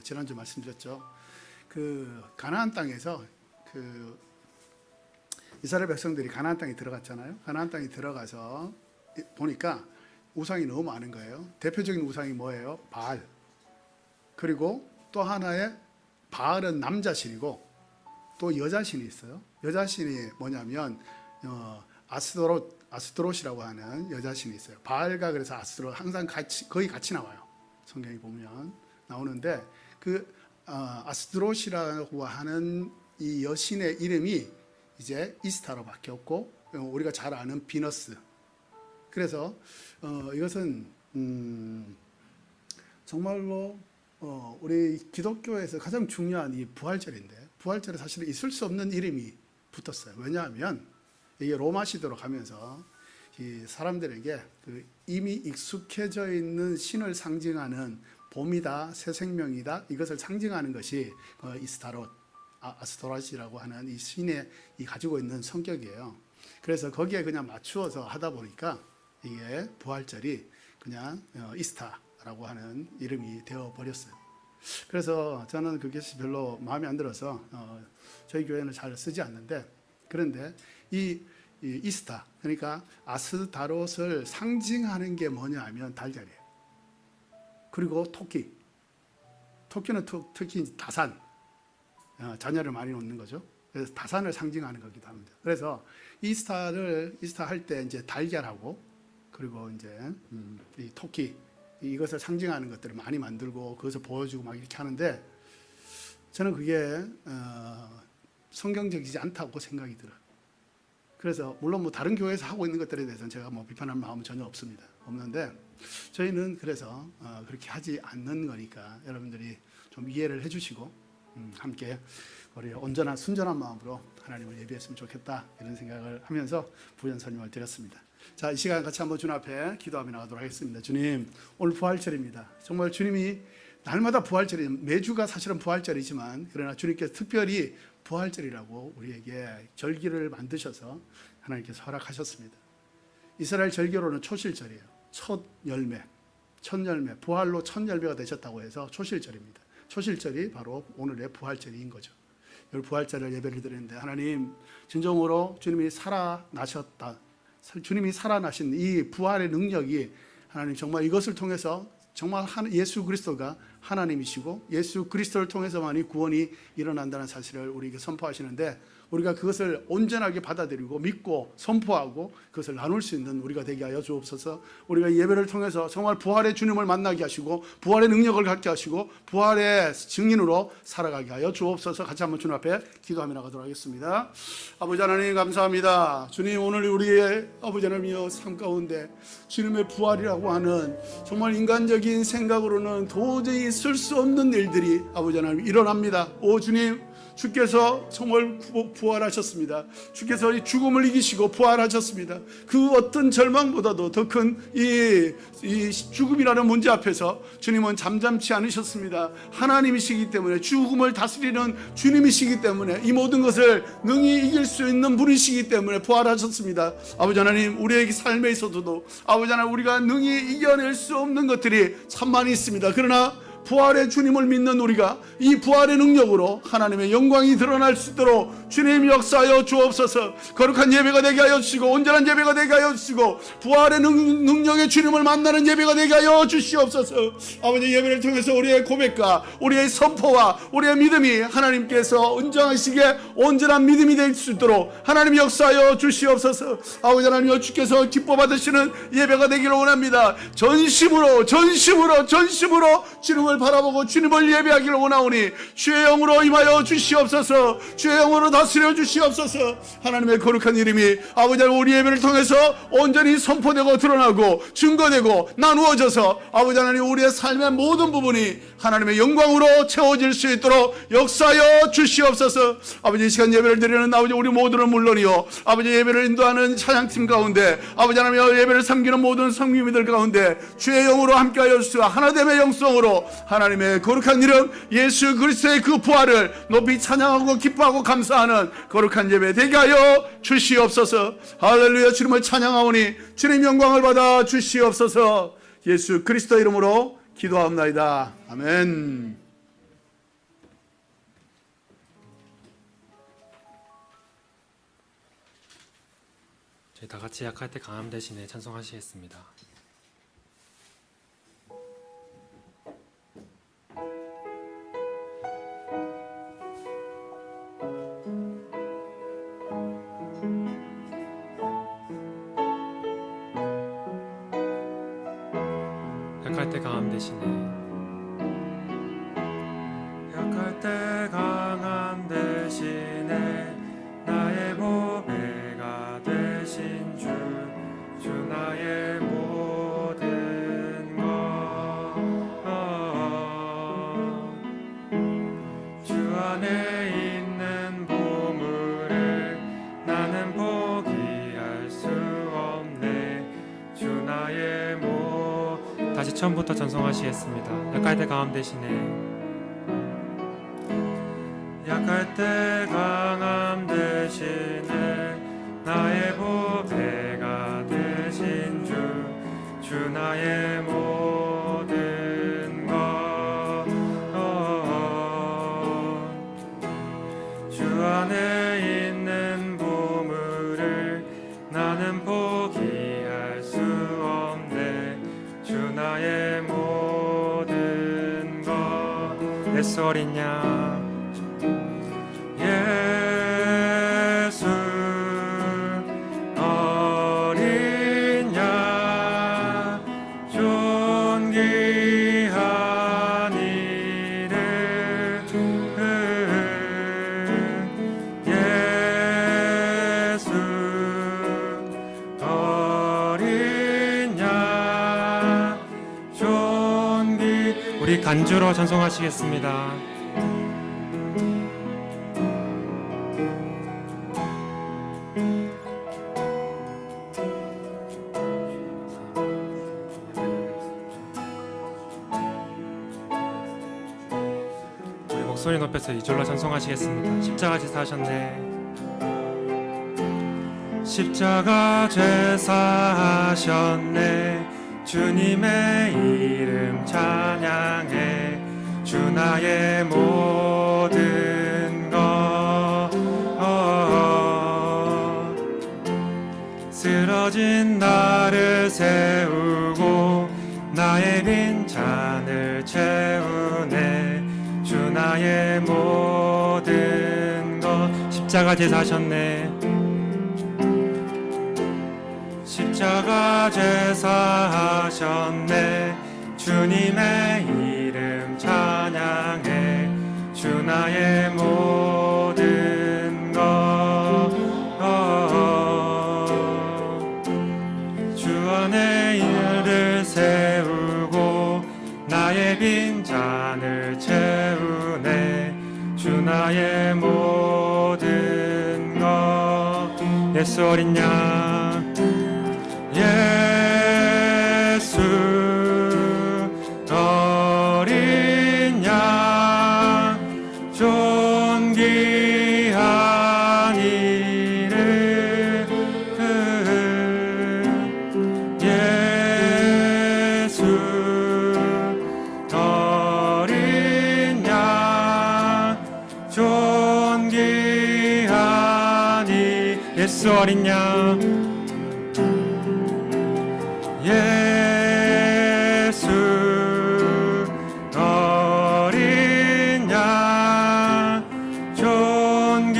지난주 말씀드렸죠. 그 가나안 땅에서 그 이스라엘 백성들이 가나안 땅에 들어갔잖아요. 가나안 땅에 들어가서 보니까 우상이 너무 많은 거예요. 대표적인 우상이 뭐예요? 바알. 그리고 또 하나의 바알은 남자신이고 또 여자신이 있어요. 여자신이 뭐냐면 아스도롯이라고 하는 여자신이 있어요. 바알과 그래서 아스도롯 항상 거의 같이 나와요. 성경에 보면 나오는데 그 아스도롯이라고 하는 이 여신의 이름이 이제 이스타로 바뀌었고 우리가 잘 아는 비너스. 그래서 이것은 정말로 우리 기독교에서 가장 중요한 이 부활절인데 부활절에 사실은 있을 수 없는 이름이 붙었어요. 왜냐하면 이게 로마 시대로 가면서 이 사람들에게 그 이미 익숙해져 있는 신을 상징하는 봄이다, 새 생명이다 이것을 상징하는 것이 이스타롯, 아스토라시라고 하는 이 신의 이 가지고 있는 성격이에요. 그래서 거기에 그냥 맞추어서 하다 보니까 이게 부활절이 그냥 이스타라고 하는 이름이 되어 버렸어요. 그래서 저는 그것이 별로 마음에 안 들어서 저희 교회는 잘 쓰지 않는데, 그런데 이 이스타, 그러니까 아스타롯을 상징하는 게 뭐냐 하면 달걀이에요. 그리고 토끼. 토끼는 특히 다산, 자녀를 많이 놓는 거죠. 그래서 다산을 상징하는 거기도 합니다. 그래서 이스타 할 때 이제 달걀하고 그리고 이제 이 토끼, 이것을 상징하는 것들을 많이 만들고 그것을 보여주고 막 이렇게 하는데 저는 그게 성경적이지 않다고 생각이 들어요. 그래서 물론 뭐 다른 교회에서 하고 있는 것들에 대해서는 제가 뭐 비판할 마음은 전혀 없는데 저희는 그래서 그렇게 하지 않는 거니까 여러분들이 좀 이해를 해주시고 함께 우리 온전한 순전한 마음으로 하나님을 예배했으면 좋겠다 이런 생각을 하면서 부연 설명을 드렸습니다. 자, 이 시간 같이 한번 주님 앞에 기도하며 나가도록 하겠습니다. 주님, 오늘 부활절입니다. 정말 주님이 날마다 부활절이, 매주가 사실은 부활절이지만 그러나 주님께서 특별히 부활절이라고 우리에게 절기를 만드셔서 하나님께서 허락하셨습니다. 이스라엘 절기로는 초실절이에요. 첫 열매, 부활로 첫 열매가 되셨다고 해서 초실절입니다. 초실절이 바로 오늘의 부활절인 거죠. 이 부활절을 예배를 드리는데 하나님, 진정으로 주님이 살아나셨다, 주님이 살아나신 이 부활의 능력이 하나님 정말 이것을 통해서 정말 예수 그리스도가 하나님이시고 예수 그리스도를 통해서만이 구원이 일어난다는 사실을 우리에게 선포하시는데 우리가 그것을 온전하게 받아들이고 믿고 선포하고 그것을 나눌 수 있는 우리가 되게 하여 주옵소서. 우리가 예배를 통해서 정말 부활의 주님을 만나게 하시고 부활의 능력을 갖게 하시고 부활의 증인으로 살아가게 하여 주옵소서. 같이 한번 주님 앞에 기도하며 나가도록 하겠습니다. 아버지 하나님 감사합니다. 주님, 오늘 우리의 아버지 하나님이여 삶 가운데 주님의 부활이라고 하는 정말 인간적인 생각으로는 도저히 있을 수 없는 일들이 아버지 하나님 일어납니다. 오 주님, 주께서 정말 부활하셨습니다. 주께서 이 죽음을 이기시고 부활하셨습니다. 그 어떤 절망보다도 더 큰 이 죽음이라는 문제 앞에서 주님은 잠잠치 않으셨습니다. 하나님이시기 때문에, 죽음을 다스리는 주님이시기 때문에, 이 모든 것을 능히 이길 수 있는 분이시기 때문에 부활하셨습니다. 아버지 하나님, 우리의 삶에 있어서도 아버지 하나님, 우리가 능히 이겨낼 수 없는 것들이 참 많이 있습니다. 그러나 부활의 주님을 믿는 우리가 이 부활의 능력으로 하나님의 영광이 드러날 수 있도록 주님 역사하여 주옵소서. 거룩한 예배가 되게 하여 주시고 온전한 예배가 되게 하여 주시고 부활의 능력의 주님을 만나는 예배가 되게 하여 주시옵소서. 아버지, 예배를 통해서 우리의 고백과 우리의 선포와 우리의 믿음이 하나님께서 온전하시게 온전한 믿음이 될 수 있도록 하나님 역사하여 주시옵소서. 아버지 하나님, 주께서 기뻐 받으시는 예배가 되기를 원합니다. 전심으로 주님을 바라보고 주님을 예배하기를 원하오니 주의 영으로 임하여 주시옵소서. 주의 영으로 다스려 주시옵소서. 하나님의 거룩한 이름이 아버지 하나님, 우리 예배를 통해서 온전히 선포되고 드러나고 증거되고 나누어져서 아버지 하나님, 우리의 삶의 모든 부분이 하나님의 영광으로 채워질 수 있도록 역사하여 주시옵소서. 아버지, 이 시간 예배를 드리는 아버지 우리 모두는 물론이요 아버지 예배를 인도하는 찬양팀 가운데 아버지 하나님, 예배를 섬기는 모든 성도님들 가운데 주의 영으로 함께하여 주시고 하나됨의 영성으로 하나님의 거룩한 이름 예수 그리스도의 그 부활을 높이 찬양하고 기뻐하고 감사하는 거룩한 예배 되게 하여 주시옵소서. 할렐루야. 주님을 찬양하오니 주님 영광을 받아 주시옵소서. 예수 그리스도 이름으로 기도하옵나이다. 아멘. 저희 다 같이 약할 때 강함 대신에 찬송하시겠습니다. 약할 때 강함 대신에 약할 때 강함 대신에 나의 보배가 되신 주 나의 모든 것 주 안에 있는 보물을 나는 포기할 수 없네 주 나의 다시 처음부터 찬송하시겠습니다. 약할 때 강함 대신에 약할 때 강함 대신에 나의 보배가 되신 주 나의 모든 것 주 안에 있는 보물을 나는 포기할 수 없네 주 나의 모든 것 예수 어린 양 예수 어린 양 존귀한 이름 예수 어린 양 존귀 우리 간주로 찬송하시겠습니다. 목소리 높여서 이절로 찬송하시겠습니다. 십자가 제사하셨네 십자가 제사하셨네 주님의 이름 찬양해 주 나의 모든 것 쓰러진 나를 세우고 나의 빈 잔을 채우네 주 나의 모든 것 십자가 제사하셨네 십자가 제사하셨네 주님의 이름 찬양해 주 나의 모든 것 주 안에 일을 세우고 나의 빈 잔을 채우네 주 나의 모든 것 예수 어린 양 예수 어린 양 존귀한 이름 예수 어린 양 존귀한 예수 어린 양 예수 어린 양 존귀한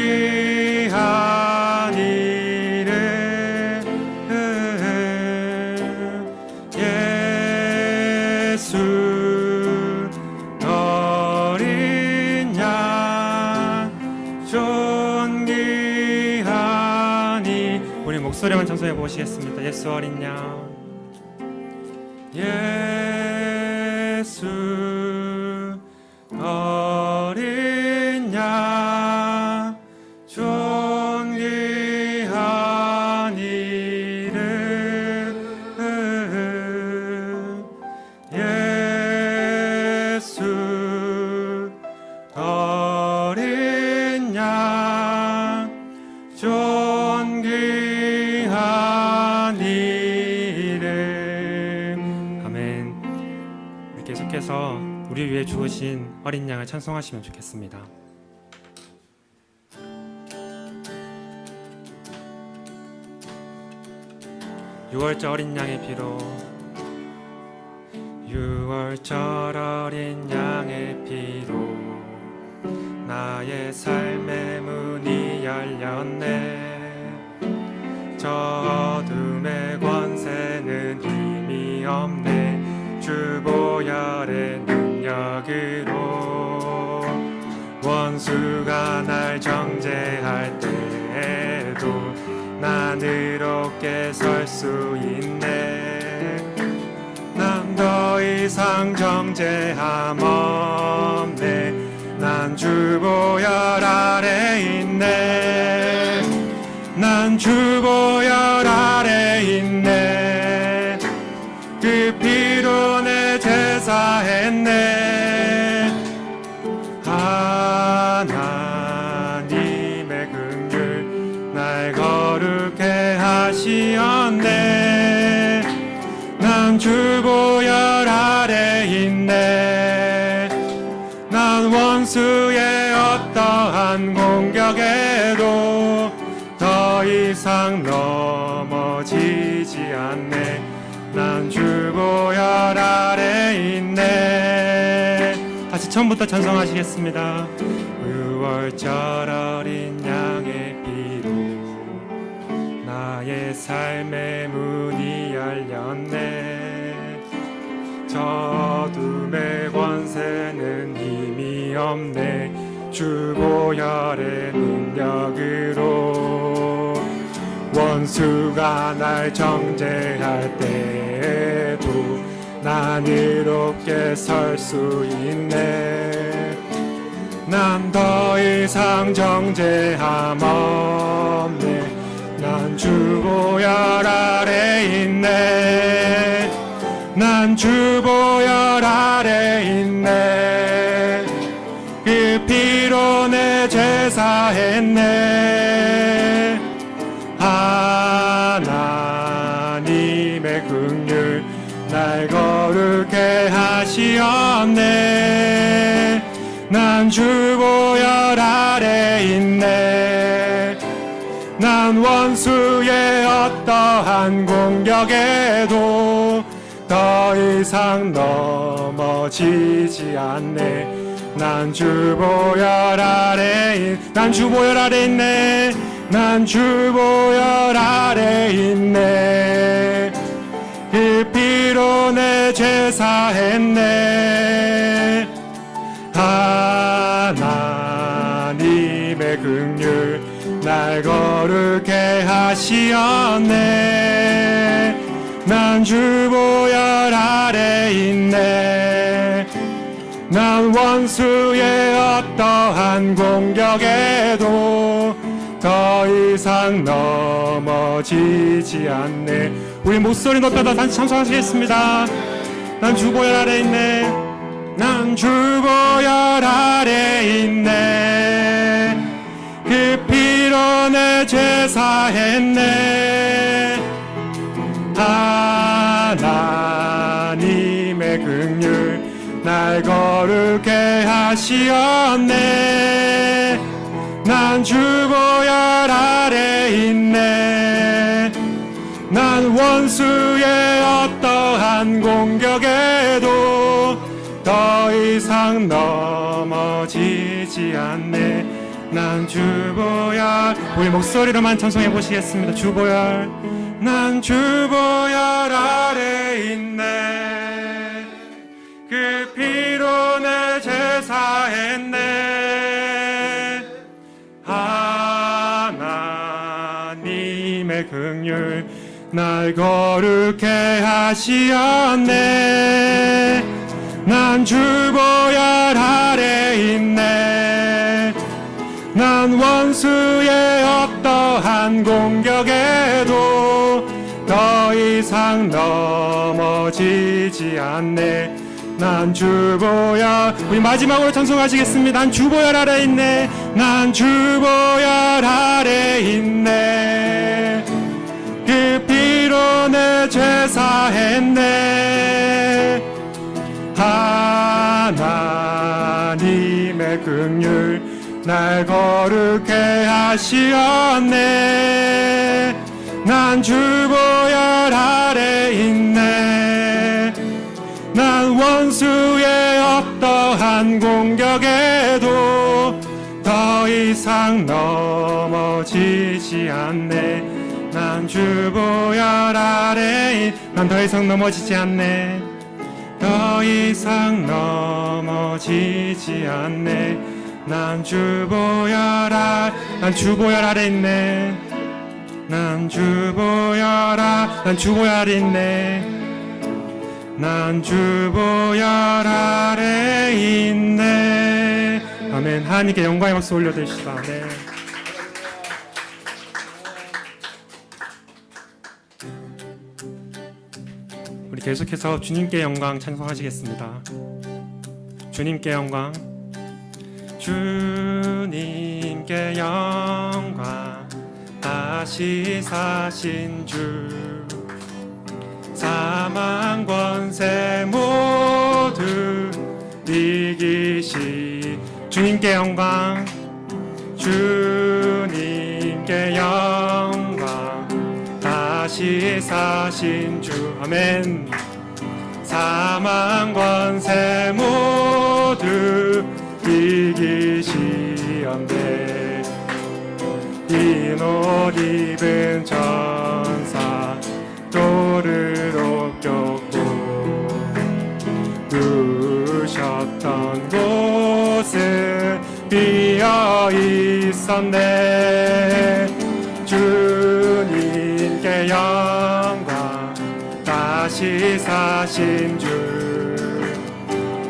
이름 예수 어린 양 존귀한 우리 목소리만 찬송해 보시겠습니다. 예수 어린 양 예수 어린 양 존귀한 이름 예수 어린 양 존귀한 이름 아멘. 계속해서 우리 위해 죽으신 어린 양을 찬송하시면 좋겠습니다. 6월절 어린 양의 피로 6월절 어린 양의 피로 나의 삶의 문이 열렸네. 저 어둠의 권세는 힘이 없네. 주 보혈의 능력으로 원수가 날 정죄할 때에도 난 의롭게 설 수 있네. 난 더 이상 정죄함 없네. 난 주 보혈 아래 있네. 난 주 보혈 아래 있네. 그 피로 내 제사했네. 하나님의 긍휼 날 거룩해 하시었네. 난 주 보혈 아래 있네. 난 원수의 어떠한 공격에도 더 이상 넘어지지 않네. 난 주 보혈 아래 있네. 다시 처음부터 찬송하시겠습니다. 6월절 어린 양의 피로 나의 삶의 문이 열렸네. 저 어둠의 권세는 힘이 없네. 주 보혈의 능력으로 원수가 날 정죄할 때에도 난 의롭게 설 수 있네. 난 더 이상 정죄함 없네. 난 주 보혈 아래 있네. 난 주 보혈 아래 있네. 그 피로 내 제사했네. 하나님의 긍휼 날 거룩해 하시었네. 난 주 보혈 아래 있네. 난 원수의 어떠한 공격에도 더 이상 넘어지지 않네. 난 주 보혈 아래 난 주 보혈 아래 있네. 난 주 보혈 아래 있네. 그 피로 내 제사했네. 하나님의 긍휼 날 거룩해 하시었네. 난 주 보혈 아래 있네. 난 원수의 어떠한 공격에도 더 이상 넘어지지 않네. 우리 목소리 높여서 다시 찬송하시겠습니다. 난 주 보혈 아래 있네. 난 주 보혈 아래 있네. 그 피로 내 제사했네. 하나님의 긍휼 날 거룩해 하시었네. 난 주 보혈 아래 있네. 난 원수의 어떠한 공격에도 더 이상 넘어지지 않네. 난 주 보혈. 우리 목소리로만 찬송해 보시겠습니다. 주 보혈. 난 주 보혈 아래 있네. 그 피로 내 제사했네. 하나님의 긍휼 날 거룩해 하시었네. 난 주 보혈 아래 있네. 난 원수의 어떠한 공격에도 더 이상 넘어지지 않네. 난 주 보혈. 우리 마지막으로 찬송하시겠습니다. 난 주 보혈 아래 있네. 난 주 보혈 아래 있네. 그 피로 내 제사했네. 하나님의 긍휼 날 거룩해 하시었네. 난 주 보혈 아래 있네. 난 원수의 어떠한 공격에도 더 이상 넘어지지 않네. 난 주 보혈 아래 난 더 이상 넘어지지 않네. 더 이상 넘어지지 않네. 난 주 보혈 아래 있네. 난 주 보혈 아래 있네. 난 주 보혈 아래 있네. 아멘. 하나님께 영광의 박수 올려드립시다. 네. 우리 계속해서 주님께 영광 찬송하시겠습니다. 주님께 영광. 주님께 영광. 다시 사신 주. 사망 권세 모두 이기시. 주님께 영광. 주님께 영광. 다시 사신 주. 아멘. 사망 권세 모두 이기시었네. 흰 옷 입은 천사 도르륵 꼈고 누우셨던 곳은 비어 있었네. 주님께 영광. 다시 사신 주.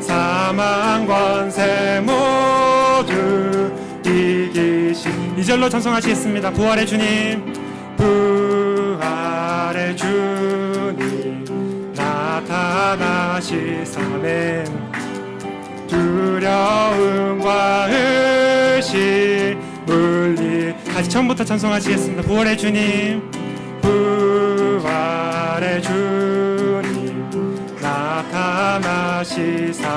사망 권세 모두 이기신. 2절로 찬송하시겠습니다. 부활의 주님. 부활의 주님 나타나시사. 아멘. 두려움과 의심 물리. 다시 처음부터 찬송하시겠습니다. 부활의 주님. 부활의 주님 나타나시사.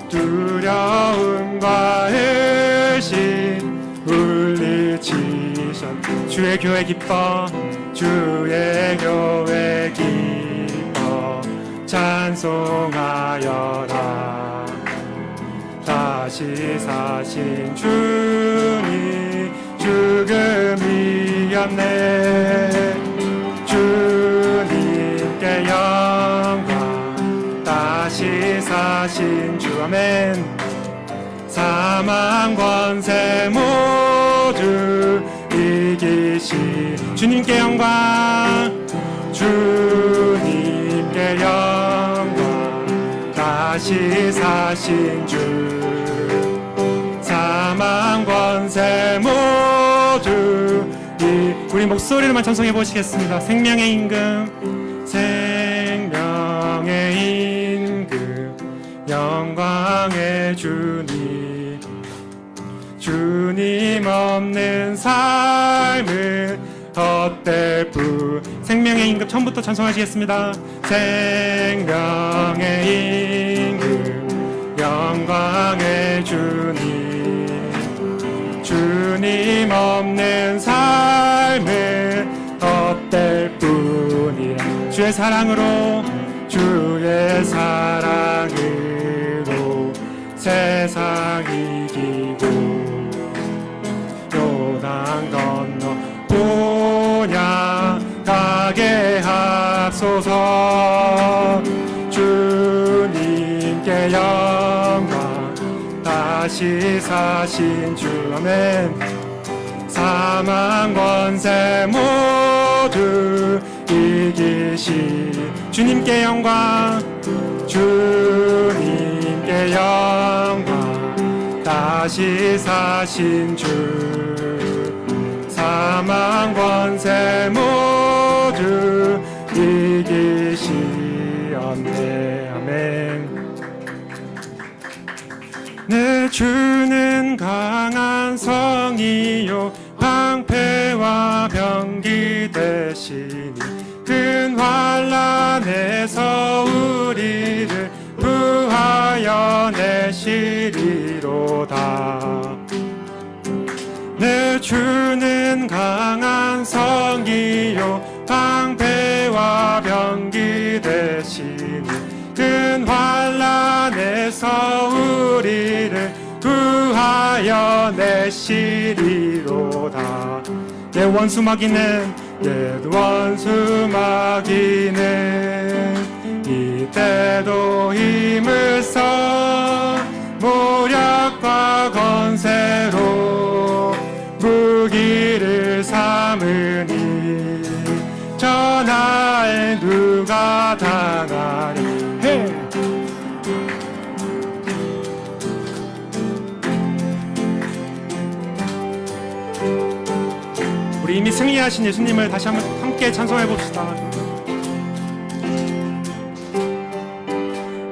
두려움과 의심 물리치셨. 주의 교회 기뻐. 주의 교회 기뻐 찬송하여라. 다시 사신 주님 죽음이었네. 주님께 영광. 다시 사신 주. 아멘. 사망 권세 모두 이기시. 주님께 영광. 주님께 영광. 다시 사신 주. 사망 권세 모두 우리 목소리로만 찬송해 보시겠습니다. 생명의 임금. 생명의 임금 영광의 주님. 주님 없는 삶은 헛될 뿐. 생명의 임금 처음부터 찬송하시겠습니다. 생명의 임금 영광의 주님. 주님 없는 삶은 헛될 뿐이라. 주의 사랑으로. 주의 사랑으로 세상 이기고 요단 건너 본향 가게 하소서. 주님께 영광. 다시 사신 주. 아멘. 사망 권세 모두 이기시. 주님께 영광. 주님께 영광. 다시 사신 주. 사망 권세 모두 이기시었네. 아멘. 내 주는 강한 성이요 방패와 병기 되시니 큰 환난에서 우리를 구하여 내시리로다. 내 주는 강한 성 우리를 구하여 내시리로다. 내 원수 마귀는 이때도 힘을 써 모략과 건세로 무기를 삼으니 전하에 누가 당하리. 우리 이미 승리하신 예수님을 다시 한번 함께 찬송해 봅시다.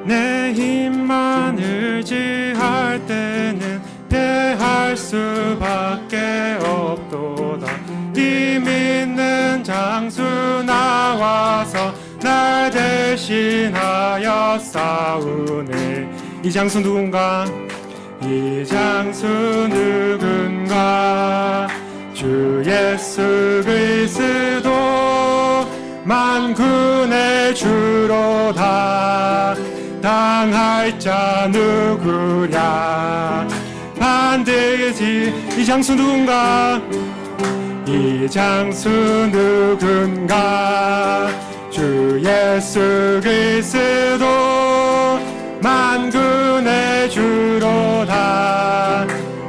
내 힘만 의지할 때는 패할 수밖에 없도다. 이 믿는 장수 나와서 날 대신하여 싸우네. 이 장수 누군가? 이 장수 누군가? 주 예수 그리스도 만군의 주로다. 당할 자 누구랴? 반드시 이 장수 누군가? 이 장수 누군가? 주 예수 그리스도 만군의 주로다.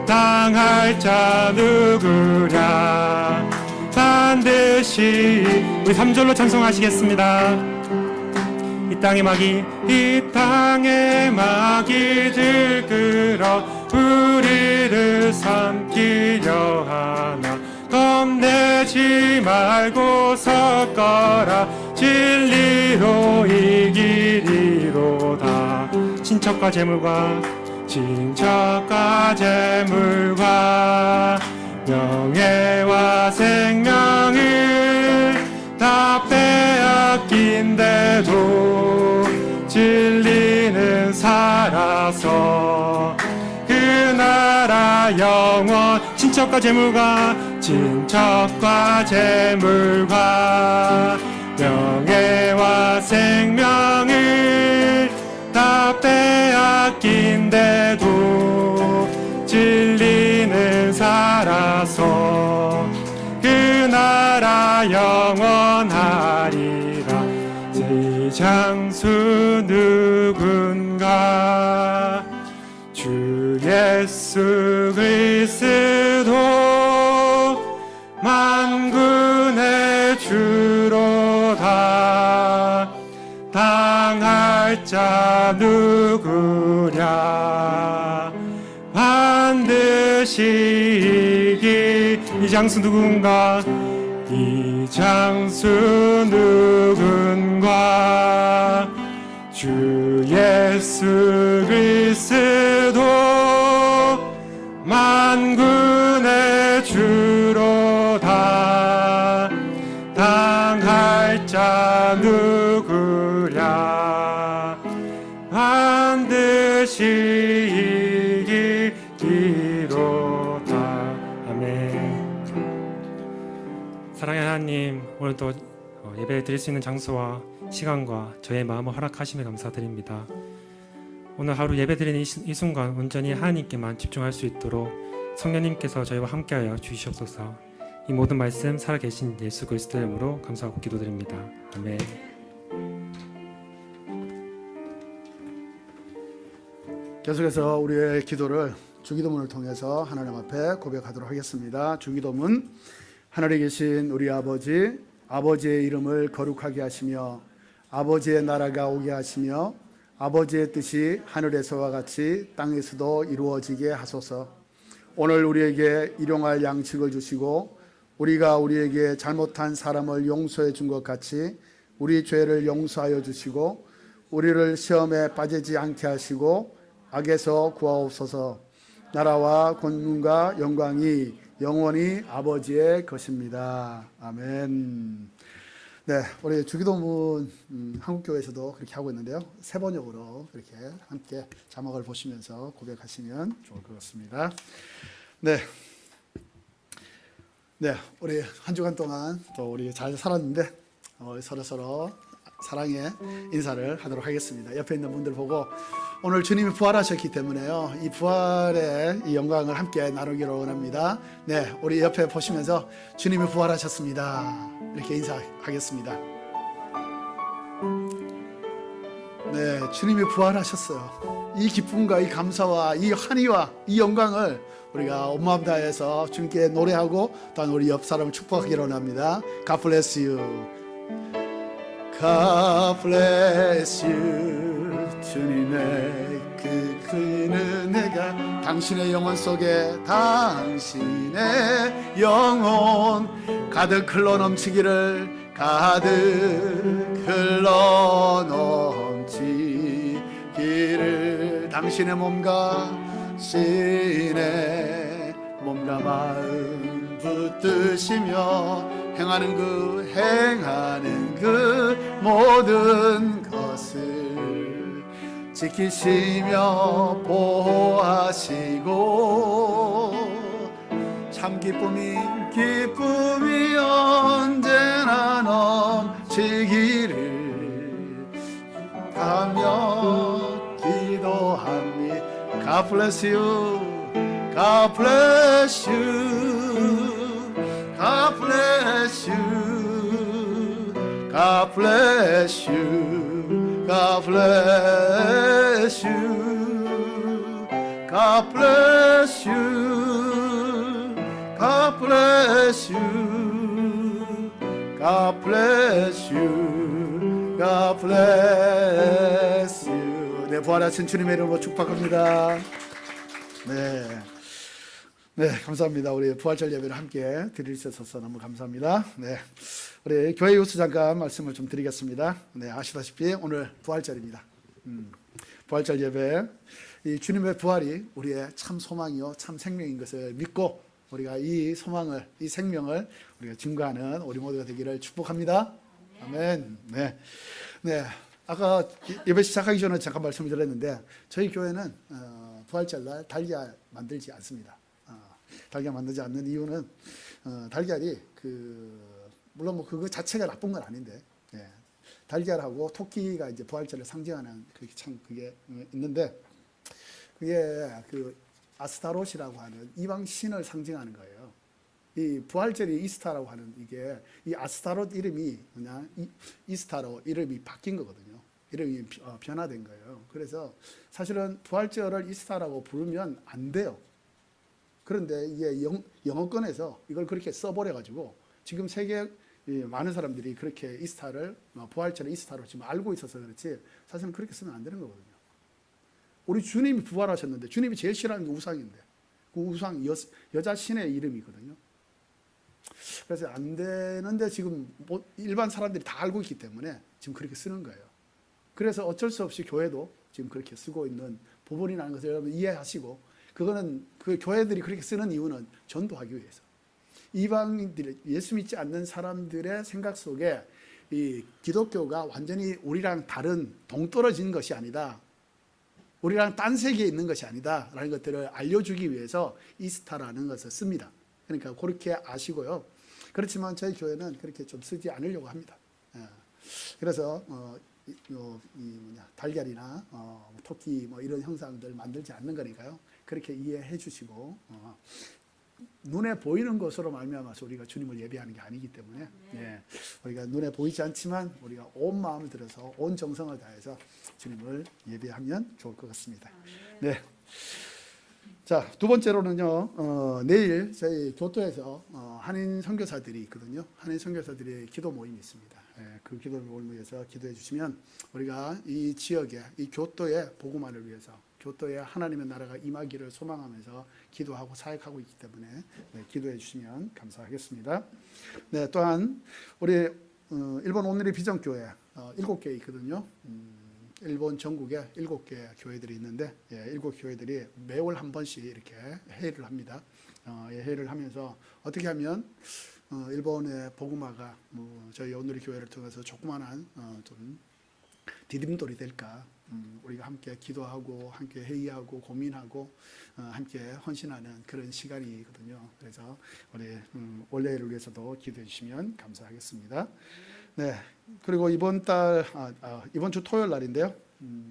당할 자 누구랴? 반드시. 우리 3절로 찬송하시겠습니다. 이 땅의 마귀들 끌어 우리를 삼키려 하나. 겁내지 말고 섞어라. 진리로 이기리로다. 친척과 재물과 명예와 생명을 다 빼앗긴데도 진리는 살아서 그 나라 영원. 친척과 재물과 명예와 생명을 다 빼앗긴데도 진리는 살아서 그 나라 영원하리라. 이 장수 누군가? 주 예수 그리스도 만군의 주로다. 당할 자 누구랴? 반드시 이기. 이 장수 누군가? 이 장수 누군가? 주 예수 그리스도 만군의 주로다. 당할 자 누구랴? 반드시 이기리로다. 아멘. 사랑하는 하나님, 오늘도 예배 드릴 수 있는 장소와 시간과 저의 마음을 허락하심에 감사드립니다. 오늘 하루 예배 드리는 이 순간 온전히 하나님께만 집중할 수 있도록 성령님께서 저희와 함께하여 주시옵소서. 이 모든 말씀 살아계신 예수 그리스도의 이름으로 감사하고 기도드립니다. 아멘. 계속해서 우리의 기도를 주기도문을 통해서 하나님 앞에 고백하도록 하겠습니다. 주기도문. 하늘에 계신 우리 아버지, 아버지의 이름을 거룩하게 하시며 아버지의 나라가 오게 하시며 아버지의 뜻이 하늘에서와 같이 땅에서도 이루어지게 하소서. 오늘 우리에게 일용할 양식을 주시고 우리가 우리에게 잘못한 사람을 용서해 준 것 같이 우리 죄를 용서하여 주시고 우리를 시험에 빠지지 않게 하시고 악에서 구하옵소서. 나라와 권능과 영광이 영원히 아버지의 것입니다. 아멘. 네, 우리 주기도문 한국교회에서도 그렇게 하고 있는데요. 세 번역으로 그렇게 함께 자막을 보시면서 고백하시면 좋을 것 같습니다. 네, 우리 한 주간 동안 또 우리 잘 살았는데 서로 사랑의 인사를 하도록 하겠습니다. 옆에 있는 분들 보고 오늘 주님이 부활하셨기 때문에요. 이 부활의 이 영광을 함께 나누기로 원합니다. 네, 우리 옆에 보시면서 주님이 부활하셨습니다. 이렇게 인사하겠습니다. 네, 주님이 부활하셨어요. 이 기쁨과 이 감사와 이 환희와 이 영광을 우리가 온 마음 다해서 주님께 노래하고 또한 우리 옆 사람을 축복하기로 합니다. God bless you. God bless you. 주님의 큰 은혜가 당신의 영혼 속에 당신의 영혼 가득 흘러 넘치기를 가득 흘러 넘치기를 당신의 몸과 신의 몸과 마음 붙드시며 행하는 그 모든 것을 지키시며 보호하시고 참 기쁨이 언제나 넘치기를 하며 기도합니다. God bless you. God bless you. God bless you. God bless you. God bless you. God bless you. God bless you. God bless you. God bless you. 네, 부활하신 주님의 이름으로 축복합니다. 네, 감사합니다. 우리 부활절 예배를 함께 드릴 수 있어서 너무 감사합니다. 네, 우리 교회 유수 잠깐 말씀을 좀 드리겠습니다. 네, 아시다시피 오늘 부활절입니다. 부활절 예배, 이 주님의 부활이 우리의 참 소망이요, 참 생명인 것을 믿고 우리가 이 소망을, 이 생명을 우리가 증거하는 우리 모두가 되기를 축복합니다. 아멘. 네. 아까 예배 시작하기 전에 잠깐 말씀을 드렸는데 저희 교회는 부활절날 달걀 만들지 않습니다. 달걀 만들지 않는 이유는 달걀이 물론 뭐 그거 자체가 나쁜 건 아닌데 달걀하고 토끼가 이제 부활절을 상징하는 그게 있는데 그게 아스타롯이라고 하는 이방 신을 상징하는 거예요. 이 부활절이 이스타라고 하는 이게 이 아스타롯 이름이 그냥 이스타로 이름이 바뀐 거거든요. 이름이 변화된 거예요. 그래서 사실은 부활절을 이스타라고 부르면 안 돼요. 그런데 이게 영어권에서 이걸 그렇게 써버려 가지고 지금 세계 많은 사람들이 그렇게 이스타를 부활절을 이스타로 지금 알고 있어서 그렇지 사실은 그렇게 쓰면 안 되는 거거든요. 우리 주님이 부활하셨는데 주님이 제일 싫어하는 게 우상인데 그 우상 여자 신의 이름이거든요. 그래서 안 되는데 지금 일반 사람들이 다 알고 있기 때문에 지금 그렇게 쓰는 거예요. 그래서 어쩔 수 없이 교회도 지금 그렇게 쓰고 있는 부분이라는 것을 여러분 이해하시고 그거는 그 교회들이 그렇게 쓰는 이유는 전도하기 위해서 이방인들 예수 믿지 않는 사람들의 생각 속에 이 기독교가 완전히 우리랑 다른 동떨어진 것이 아니다. 우리랑 딴 세계에 있는 것이 아니다 라는 것들을 알려주기 위해서 이스타라는 것을 씁니다. 그러니까 그렇게 아시고요. 그렇지만 저희 교회는 그렇게 좀 쓰지 않으려고 합니다. 그래서 달걀이나 토끼 뭐 이런 형상들 만들지 않는 거니까요. 그렇게 이해해 주시고 눈에 보이는 것으로 말미암아서 우리가 주님을 예배하는 게 아니기 때문에 우리가 눈에 보이지 않지만 우리가 온 마음을 들여서 온 정성을 다해서 주님을 예배하면 좋을 것 같습니다. 네. 자, 두 번째로는요. 내일 저희 교토에서 한인 선교사들이 있거든요. 한인 선교사들의 기도 모임이 있습니다. 그 기도 모임을 위해서 기도해 주시면 우리가 이 지역에 이 교토의 복음화를 위해서 교토에 하나님의 나라가 임하기를 소망하면서 기도하고 사역하고 있기 때문에 기도해 주시면 감사하겠습니다. 네, 또한 우리 일본 오늘의 비전교회 7개 있거든요. 일본 전국에 7개 교회들이 있는데 7교회들이 매월 한 번씩 이렇게 회의를 합니다. 회의를 하면서 어떻게 하면 일본의 복음화가 저희 오늘의 교회를 통해서 조그만한 좀 디딤돌이 될까? 우리가 함께 기도하고 함께 회의하고 고민하고 함께 헌신하는 그런 시간이거든요. 그래서 우리 원래를 위해서도 기도해 주시면 감사하겠습니다. 네. 그리고 이번 주 토요일 날인데요.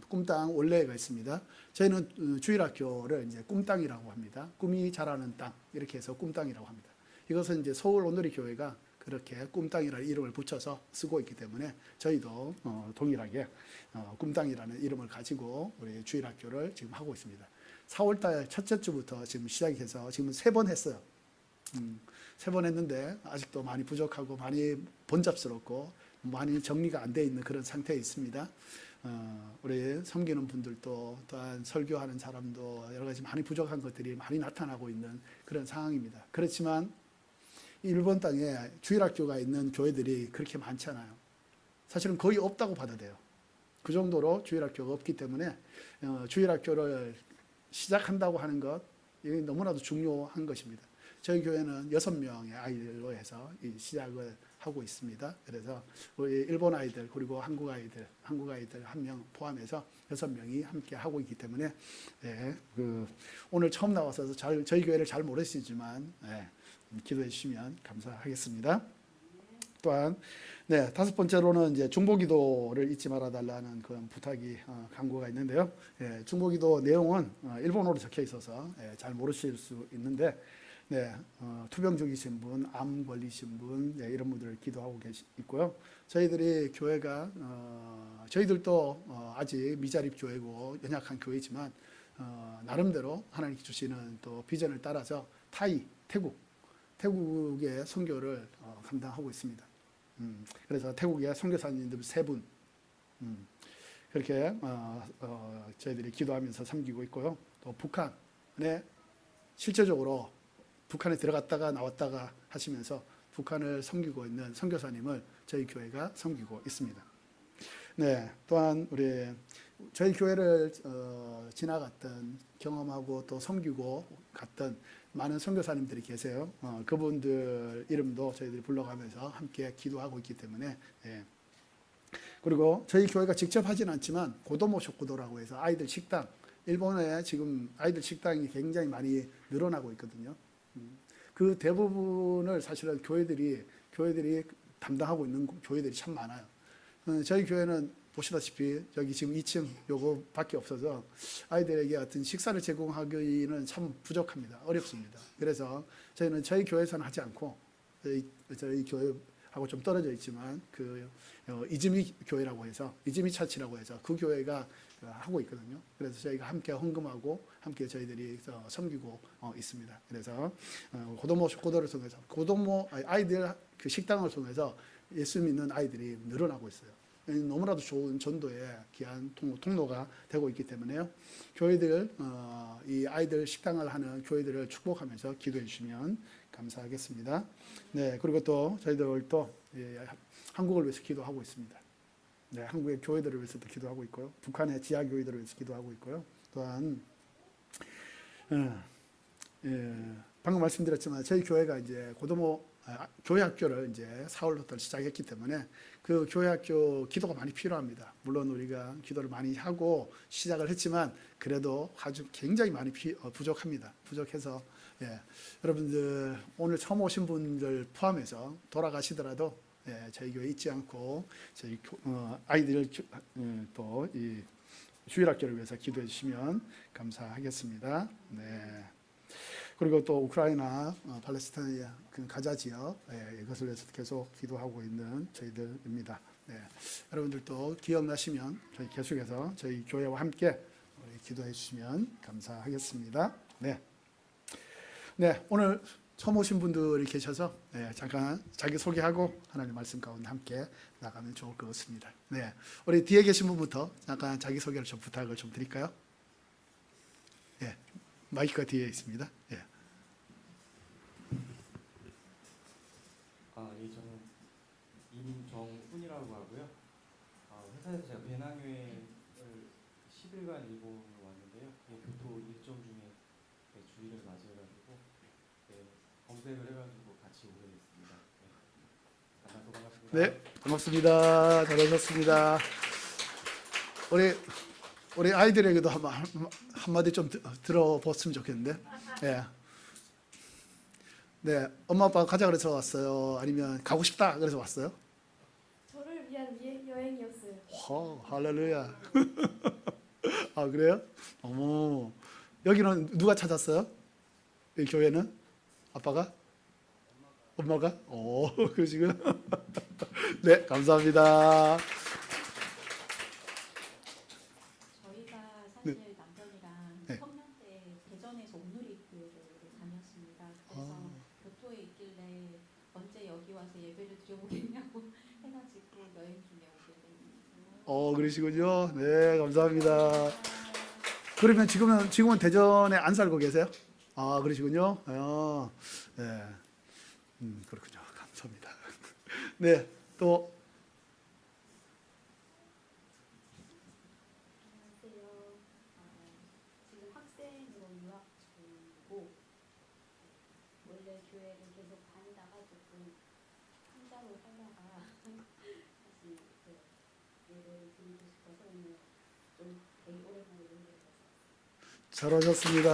꿈땅 원래가 있습니다. 저희는 주일학교를 이제 꿈땅이라고 합니다. 꿈이 자라는 땅 이렇게 해서 꿈땅이라고 합니다. 이것은 이제 서울 온누리 교회가 그렇게 꿈땅이라는 이름을 붙여서 쓰고 있기 때문에 저희도 동일하게 꿈땅이라는 이름을 가지고 우리 주일학교를 지금 하고 있습니다. 4월달 첫째 주부터 지금 시작해서 지금 3번 했어요. 3번 했는데 아직도 많이 부족하고 많이 번잡스럽고 많이 정리가 안 돼 있는 그런 상태에 있습니다. 우리 섬기는 분들도 또한 설교하는 사람도 여러 가지 많이 부족한 것들이 많이 나타나고 있는 그런 상황입니다. 그렇지만 일본 땅에 주일학교가 있는 교회들이 그렇게 많지 않아요. 사실은 거의 없다고 봐도 돼요. 그 정도로 주일학교가 없기 때문에 주일학교를 시작한다고 하는 것 이게 너무나도 중요한 것입니다. 저희 교회는 6명의 아이들로 해서 이 시작을 하고 있습니다. 그래서 우리 일본 아이들 그리고 한국 아이들 1명 포함해서 6명이 함께 하고 있기 때문에 오늘 처음 나와서 저희 교회를 잘 모르시지만 기도해 주시면 감사하겠습니다. 또한 5번째로는 이제 중보기도를 잊지 말아 달라는 그런 부탁이 간구가 있는데요. 중보기도 내용은 일본어로 적혀 있어서 잘 모르실 수 있는데 투병 중이신 분, 암 걸리신 분 이런 분들 기도하고 있고요. 저희들이 교회가 저희들도 아직 미자립 교회고 연약한 교회지만 나름대로 하나님께 주시는 또 비전을 따라서 태국의 선교를 감당하고 있습니다. 그래서 태국의 선교사님들 3분 그렇게 저희들이 기도하면서 섬기고 있고요. 또 북한에 실제적으로 북한에 들어갔다가 나왔다가 하시면서 북한을 섬기고 있는 선교사님을 저희 교회가 섬기고 있습니다. 또한 저희 교회를 지나갔던 경험하고 또 섬기고 갔던 많은 선교사님들이 계세요. 그분들 이름도 저희들이 불러가면서 함께 기도하고 있기 때문에 그리고 저희 교회가 직접 하진 않지만 고도모 쇼쿠도라고 해서 아이들 식당 일본에 지금 아이들 식당이 굉장히 많이 늘어나고 있거든요. 그 대부분을 사실은 교회들이 담당하고 있는 교회들이 참 많아요. 저희 교회는 보시다시피 여기 지금 2층 요거밖에 없어서 아이들에게 어떤 식사를 제공하기는 참 부족합니다. 어렵습니다. 그래서 저희는 저희 교회에서는 하지 않고 저희 교회하고 좀 떨어져 있지만 그 이즈미 교회라고 해서 이즈미 차치라고 해서 그 교회가 하고 있거든요. 그래서 저희가 함께 헌금하고 함께 저희들이 섬기고 있습니다. 그래서 고도모 쇼코도를 통해서 고도모 아이들 그 식당을 통해서 예수 믿는 아이들이 늘어나고 있어요. 너무나도 좋은 전도의 귀한 통로가 되고 있기 때문에요. 교회들 이 아이들 식당을 하는 교회들을 축복하면서 기도해 주시면 감사하겠습니다. 그리고 또 저희들 또 한국을 위해서 기도하고 있습니다. 한국의 교회들을 위해서도 기도하고 있고요. 북한의 지하 교회들을 위해서 기도하고 있고요. 또한 방금 말씀드렸지만 저희 교회가 이제 고도모 교회 학교를 이제 4월부터 시작했기 때문에 그 교회 학교 기도가 많이 필요합니다. 물론 우리가 기도를 많이 하고 시작을 했지만 그래도 아주 굉장히 많이 부족합니다. 부족해서 여러분들 오늘 처음 오신 분들 포함해서 돌아가시더라도 저희 교회 잊지 않고 저희 아이들 또 이 주일학교를 위해서 기도해 주시면 감사하겠습니다. 그리고 또 우크라이나, 팔레스타인 그 가자 지역 이것을 위해서 계속 기도하고 있는 저희들입니다. 여러분들도 기억나시면 저희 계속해서 저희 교회와 함께 기도해 주시면 감사하겠습니다. 오늘 처음 오신 분들이 계셔서 잠깐 자기 소개하고 하나님 말씀 가운데 함께 나가면 좋을 것 같습니다. 우리 뒤에 계신 분부터 잠깐 자기 소개를 좀 부탁을 좀 드릴까요? 마이크가 뒤에 있습니다. 저는 임정훈이라고 하고요. 회사에서 제가 배낭여행을 10일간 일본을 왔는데요. 교토 일정 중에 주일을 맞이해가지고 검색을 해가지고 같이 오게 됐습니다. 만나서 반갑습니다. 반갑습니다. 잘오셨습니다. 우리 아이들에게도 한마디 좀 들어봤으면 좋겠는데. 엄마 아빠가 가자 그래서 왔어요? 아니면 가고 싶다 그래서 왔어요? 저는 어허, 할렐루야. 아, 그래요? 어머. 여기는 누가 찾았어요? 이 교회는? 아빠가? 엄마가? 오, 그러시구나. 네, 감사합니다. 저희가 네. 사실 남편이랑 네. 청년 때 대전에서 온누리교회를 다녔습니다. 그래서 교토에 있길래 언제 여기 와서 예배를 드려보겠냐고 해가지고 여행 중에 오게 됩니다. 그러시군요. 네, 감사합니다. 그러면 지금은 대전에 안 살고 계세요? 아, 그러시군요. 네. 그렇군요. 감사합니다. 네, 또 안녕하세요. 지금 학생으로 유학 중이고 원래 교회를 계속 다니다가 조금 혼자로 살다가 다시 예배를 드리고 싶어서 오늘 좀 되게 오랜만에 예배를 잘 오셨습니다.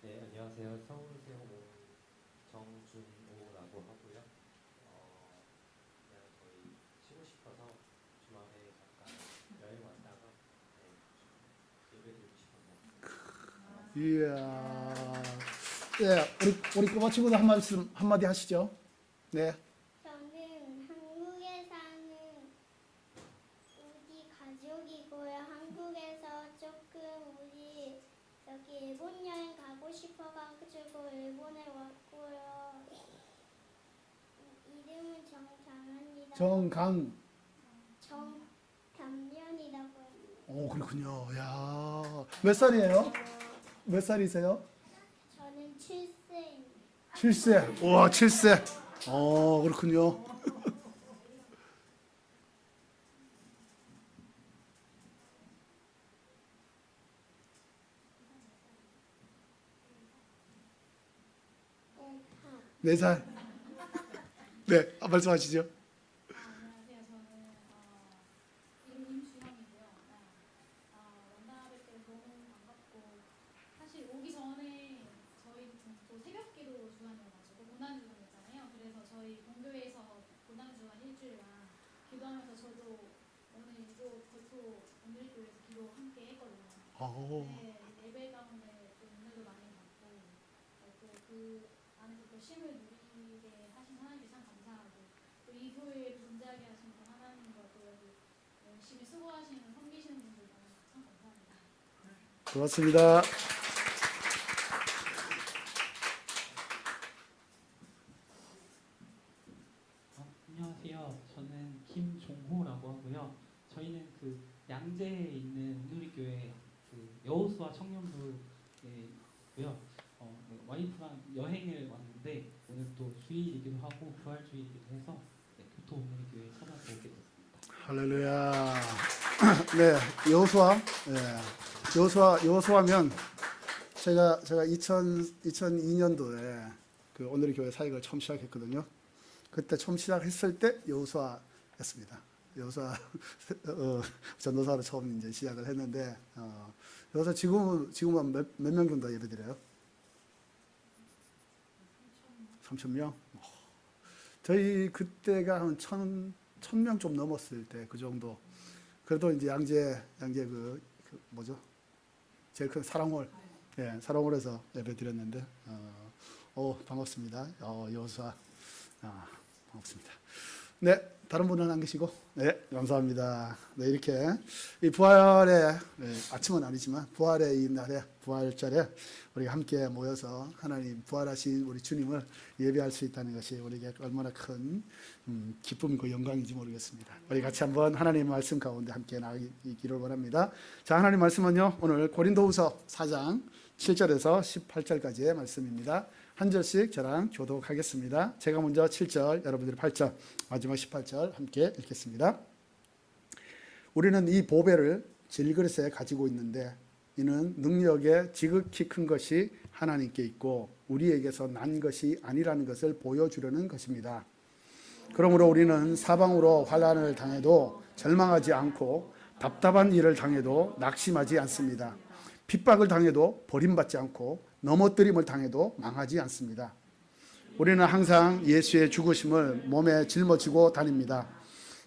네, 안녕하세요. 서울세호 정준호라고 하고요. 그냥 저희 쉬고 싶어서 주말에 잠깐 여행 왔다가 예배 드리고 싶어서. 이야. 네, 우리 꼬마 친구들 한마디 하시죠. 네. 저는 한국에 사는 우리 가족이고요. 한국에서 조금 우리 여기 일본 여행 가고 싶어가지고 일본에 왔고요. 이름은 정장합니다. 정담련이라고 해요. 오, 그렇군요. 야, 몇 살이에요? 몇 살이세요? 저는 7세입니다. 7세. 와, 7세. 그렇군요. 네 살. 네, 말씀하시죠. 안녕하세요. 저는 이름 임주영이고요. 만나 뵙게 너무 반갑고 사실 오기 전에 저희 또 새벽기도 주간이어가지고 고난주간이었잖아요. 그래서 저희 본교회에서 고난주간 일주일간 기도하면서 저도 오늘 이곳 교토 온누리교회에서 기도 함께 했거든요. 네, 예배 가운데 또 은혜도 많이 받고 또 그 안에서 또 쉼을 누리게 하신 하나님께 참 감사하고 또 이 교회에 존재하게 하신 그 하나님과 또 여기 열심히 수고하시는 섬기시는 분들 참 감사합니다. 고맙습니다. 안녕하세요. 저는 김종호라고 하고요. 저희는 그 양재에 있는 온누리교회 그 여호수아 청년부고요. 와이프랑 여행을 왔는데 오늘 또 주일이기도 하고 부활주일이기도 해서 교토 온누리교회에 찾아서 오게 됐습니다. 할렐루야. 네, 여호수아면 제가 2002년도에 그 오늘의 교회 사역을 처음 시작했거든요. 그때 처음 시작했을 때 여호수아였습니다. 여호수아 전도사로 처음 이제 시작을 했는데 여호수아 지금은 몇 명 정도 예배드려요? 3,000명? 저희 그때가 한 1,000명 좀 넘었을 때 그 정도. 그래도 이제 양재 그 뭐죠? 제일 큰 사랑홀, 예, 사랑홀에서 예배 드렸는데, 반갑습니다. 여호수아, 반갑습니다. 네, 다른 분은 안 계시고, 네, 감사합니다. 네, 이렇게 이 부활의 아침은 아니지만 부활의 이 날에 부활절에 우리가 함께 모여서 하나님 부활하신 우리 주님을 예배할 수 있다는 것이 우리에게 얼마나 큰 기쁨이고 영광인지 모르겠습니다. 우리 같이 한번 하나님 말씀 가운데 함께 나가기를 원합니다. 자, 하나님 말씀은요, 오늘 고린도후서 4장 7절에서 18절까지의 말씀입니다. 한 절씩 저랑 교독하겠습니다. 제가 먼저 7절, 여러분들이 8절, 마지막 18절 함께 읽겠습니다. 우리는 이 보배를 질그릇에 가지고 있는데 이는 능력의 지극히 큰 것이 하나님께 있고 우리에게서 난 것이 아니라는 것을 보여주려는 것입니다. 그러므로 우리는 사방으로 환난을 당해도 절망하지 않고 답답한 일을 당해도 낙심하지 않습니다. 핍박을 당해도 버림받지 않고 넘어뜨림을 당해도 망하지 않습니다. 우리는 항상 예수의 죽으심을 몸에 짊어지고 다닙니다.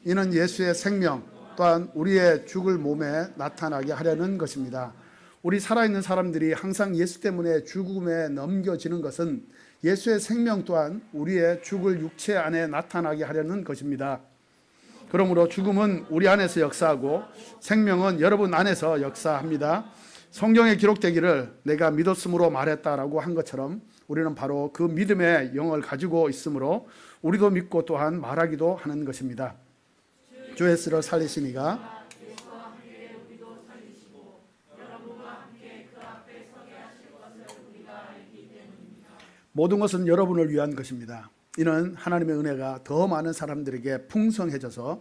이는 예수의 생명 또한 우리의 죽을 몸에 나타나게 하려는 것입니다. 우리 살아있는 사람들이 항상 예수 때문에 죽음에 넘겨지는 것은 예수의 생명 또한 우리의 죽을 육체 안에 나타나게 하려는 것입니다. 그러므로 죽음은 우리 안에서 역사하고 생명은 여러분 안에서 역사합니다. 성경에 기록되기를 내가 믿었으므로 말했다라고 한 것처럼 우리는 바로 그 믿음의 영을 가지고 있으므로 우리도 믿고 또한 말하기도 하는 것입니다. 주 예수를 살리시니가 모든 것은 여러분을 위한 것입니다. 이는 하나님의 은혜가 더 많은 사람들에게 풍성해져서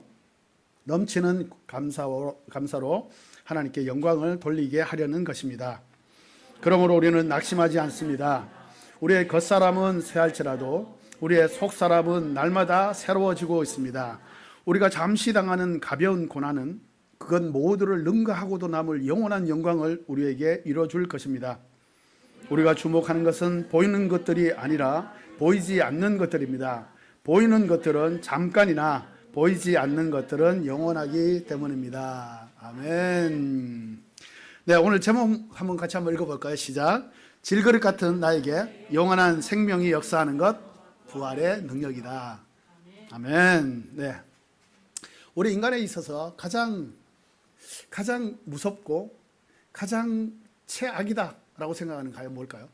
넘치는 감사로 하나님께 영광을 돌리게 하려는 것입니다. 그러므로 우리는 낙심하지 않습니다. 우리의 겉사람은 쇠할지라도 우리의 속사람은 날마다 새로워지고 있습니다. 우리가 잠시 당하는 가벼운 고난은 그건 모두를 능가하고도 남을 영원한 영광을 우리에게 이뤄줄 것입니다. 우리가 주목하는 것은 보이는 것들이 아니라 보이지 않는 것들입니다. 보이는 것들은 잠깐이나 보이지 않는 것들은 영원하기 때문입니다. 아멘. 네, 오늘 제목 같이 한번 읽어볼까요? 시작. 질그릇 같은 나에게 영원한 생명이 역사하는 것 부활의 능력이다. 아멘. 네. 우리 인간에 있어서 가장 무섭고 가장 최악이다라고 생각하는 가요 뭘까요?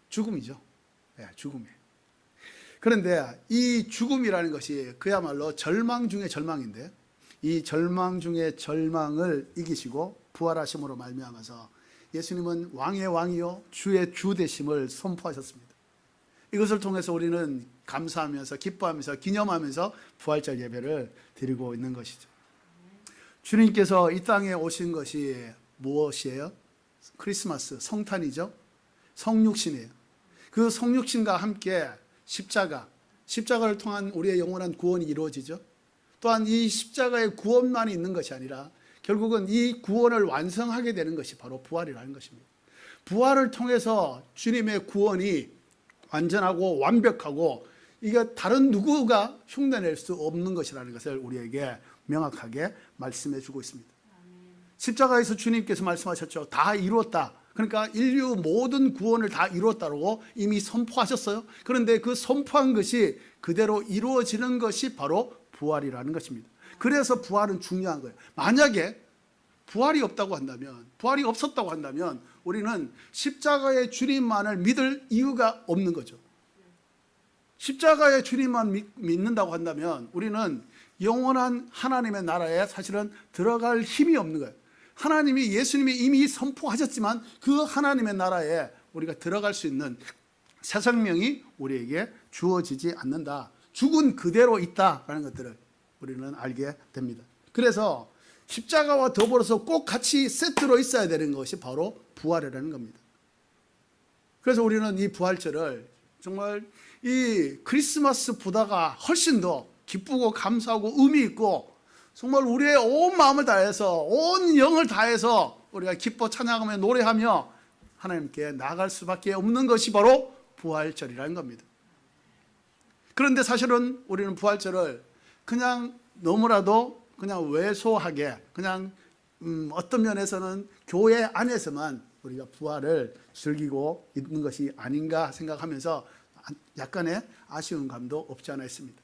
죽음이죠. 네, 죽음이에요. 그런데 이 죽음이라는 것이 그야말로 절망 중의 절망인데 이 절망 중의 절망을 이기시고 부활하심으로 말미암아서 예수님은 왕의 왕이요 주의 주 되심을 선포하셨습니다. 이것을 통해서 우리는 감사하면서 기뻐하면서 기념하면서 부활절 예배를 드리고 있는 것이죠. 주님께서 이 땅에 오신 것이 무엇이에요? 크리스마스, 성탄이죠. 성육신이에요. 그 성육신과 함께 십자가를 통한 우리의 영원한 구원이 이루어지죠. 또한 이 십자가의 구원만이 있는 것이 아니라 결국은 이 구원을 완성하게 되는 것이 바로 부활이라는 것입니다. 부활을 통해서 주님의 구원이 완전하고 완벽하고 이게 다른 누구가 흉내낼 수 없는 것이라는 것을 우리에게 명확하게 말씀해 주고 있습니다. 십자가에서 주님께서 말씀하셨죠. 다 이루었다. 그러니까 인류 모든 구원을 다 이루었다고 이미 선포하셨어요. 그런데 그 선포한 것이 그대로 이루어지는 것이 바로 부활이라는 것입니다. 그래서 부활은 중요한 거예요. 만약에 부활이 없다고 한다면, 부활이 없었다고 한다면 우리는 십자가의 주님만을 믿을 이유가 없는 거죠. 십자가의 주님만 믿는다고 한다면 우리는 영원한 하나님의 나라에 사실은 들어갈 힘이 없는 거예요. 하나님이 예수님이 이미 선포하셨지만 그 하나님의 나라에 우리가 들어갈 수 있는 새 생명이 우리에게 주어지지 않는다. 죽은 그대로 있다라는 것들을 우리는 알게 됩니다. 그래서 십자가와 더불어서 꼭 같이 세트로 있어야 되는 것이 바로 부활이라는 겁니다. 그래서 우리는 이 부활절을 정말 이 크리스마스보다가 훨씬 더 기쁘고 감사하고 의미 있고 정말 우리의 온 마음을 다해서 온 영을 다해서 우리가 기뻐 찬양하며 노래하며 하나님께 나아갈 수밖에 없는 것이 바로 부활절이라는 겁니다. 그런데 사실은 우리는 부활절을 그냥 너무나도 그냥 왜소하게 그냥 어떤 면에서는 교회 안에서만 우리가 부활을 즐기고 있는 것이 아닌가 생각하면서 약간의 아쉬운 감도 없지 않아 있습니다.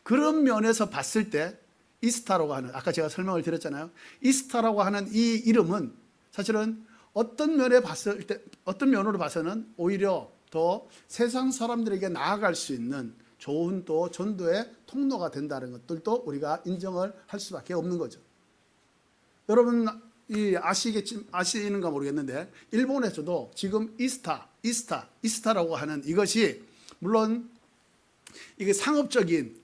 그런 면에서 봤을 때 이스타라고 하는, 아까 제가 설명을 드렸잖아요. 이스타라고 하는 이 이름은 사실은 어떤 면으로 봐서는 오히려 더 세상 사람들에게 나아갈 수 있는 좋은 또 전도의 통로가 된다는 것들도 우리가 인정을 할 수밖에 없는 거죠. 여러분 아시는가 모르겠는데 일본에서도 지금 이스타라고 하는 이것이 물론 이게 상업적인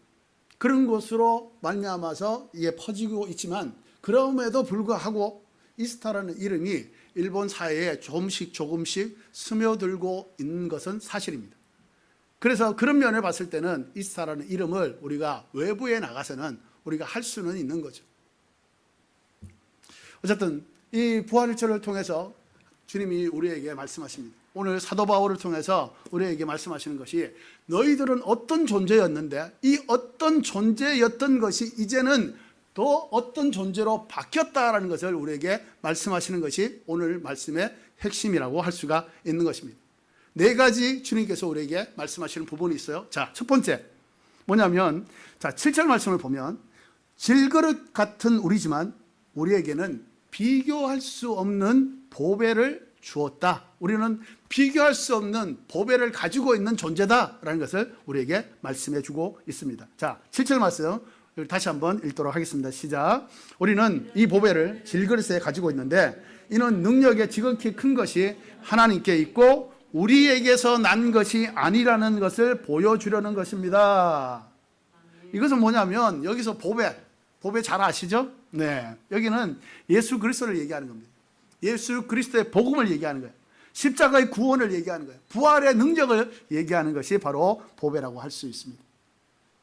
그런 것으로 말미암아서 이게 퍼지고 있지만 그럼에도 불구하고 이스타라는 이름이 일본 사회에 조금씩 스며들고 있는 것은 사실입니다. 그래서 그런 면을 봤을 때는 이스타라는 이름을 우리가 외부에 나가서는 우리가 할 수는 있는 거죠. 어쨌든 이 부활절을 통해서 주님이 우리에게 말씀하십니다. 오늘 사도 바울을 통해서 우리에게 말씀하시는 것이 너희들은 어떤 존재였는데 이 어떤 존재였던 것이 이제는 또 어떤 존재로 바뀌었다라는 것을 우리에게 말씀하시는 것이 오늘 말씀의 핵심이라고 할 수가 있는 것입니다. 네 가지 주님께서 우리에게 말씀하시는 부분이 있어요. 자, 첫 번째 뭐냐면, 자, 7절 말씀을 보면 질그릇 같은 우리지만 우리에게는 비교할 수 없는 보배를 주었다. 우리는 비교할 수 없는 보배를 가지고 있는 존재다라는 것을 우리에게 말씀해 주고 있습니다. 자, 7절 말씀 다시 한번 읽도록 하겠습니다. 시작. 우리는 이 보배를 질그릇에 가지고 있는데 이는 능력의 지극히 큰 것이 하나님께 있고 우리에게서 난 것이 아니라는 것을 보여주려는 것입니다. 이것은 뭐냐면 여기서 보배 잘 아시죠? 네, 여기는 예수 그리스도를 얘기하는 겁니다. 예수 그리스도의 복음을 얘기하는 거예요. 십자가의 구원을 얘기하는 거예요. 부활의 능력을 얘기하는 것이 바로 보배라고 할 수 있습니다.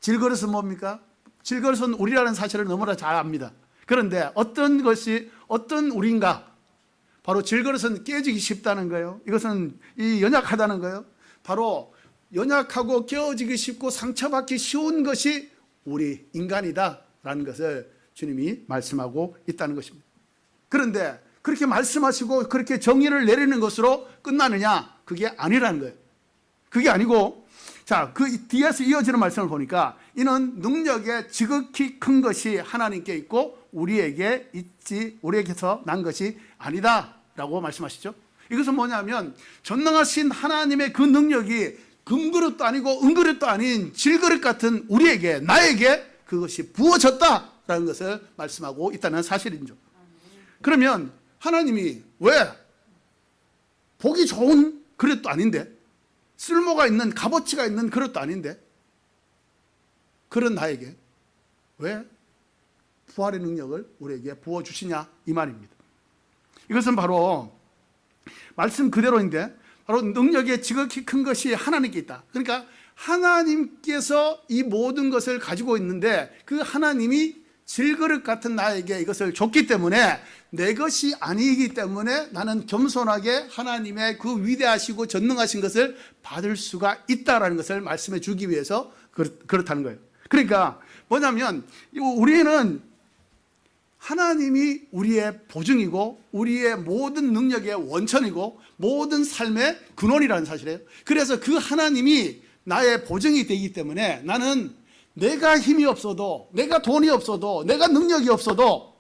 질그릇은 뭡니까? 질그릇은 우리라는 사실을 너무나 잘 압니다. 그런데 어떤 우리인가? 바로 질그릇은 깨지기 쉽다는 거예요. 이것은 연약하다는 거예요. 바로 연약하고 깨어지기 쉽고 상처받기 쉬운 것이 우리 인간이다라는 것을 주님이 말씀하고 있다는 것입니다. 그런데 그렇게 말씀하시고 그렇게 정의를 내리는 것으로 끝나느냐? 그게 아니라는 거예요. 그게 아니고, 자, 그 뒤에서 이어지는 말씀을 보니까 이는 능력의 지극히 큰 것이 하나님께 있고 우리에게서 난 것이 아니다라고 말씀하시죠. 이것은 뭐냐면 전능하신 하나님의 그 능력이 금그릇도 아니고 은그릇도 아닌 질그릇 같은 우리에게, 나에게 그것이 부어졌다라는 것을 말씀하고 있다는 사실이죠. 그러면 하나님이 왜 보기 좋은 그릇도 아닌데, 쓸모가 있는, 값어치가 있는 그릇도 아닌데, 그런 나에게 왜 부활의 능력을 우리에게 부어주시냐 이 말입니다. 이것은 바로 말씀 그대로인데 바로 능력의 지극히 큰 것이 하나님께 있다. 그러니까 하나님께서 이 모든 것을 가지고 있는데 그 하나님이 질그릇 같은 나에게 이것을 줬기 때문에 내 것이 아니기 때문에 나는 겸손하게 하나님의 그 위대하시고 전능하신 것을 받을 수가 있다라는 것을 말씀해 주기 위해서 그렇다는 거예요. 그러니까 뭐냐면 우리는 하나님이 우리의 보증이고 우리의 모든 능력의 원천이고 모든 삶의 근원이라는 사실이에요. 그래서 그 하나님이 나의 보증이 되기 때문에 나는 내가 힘이 없어도, 내가 돈이 없어도, 내가 능력이 없어도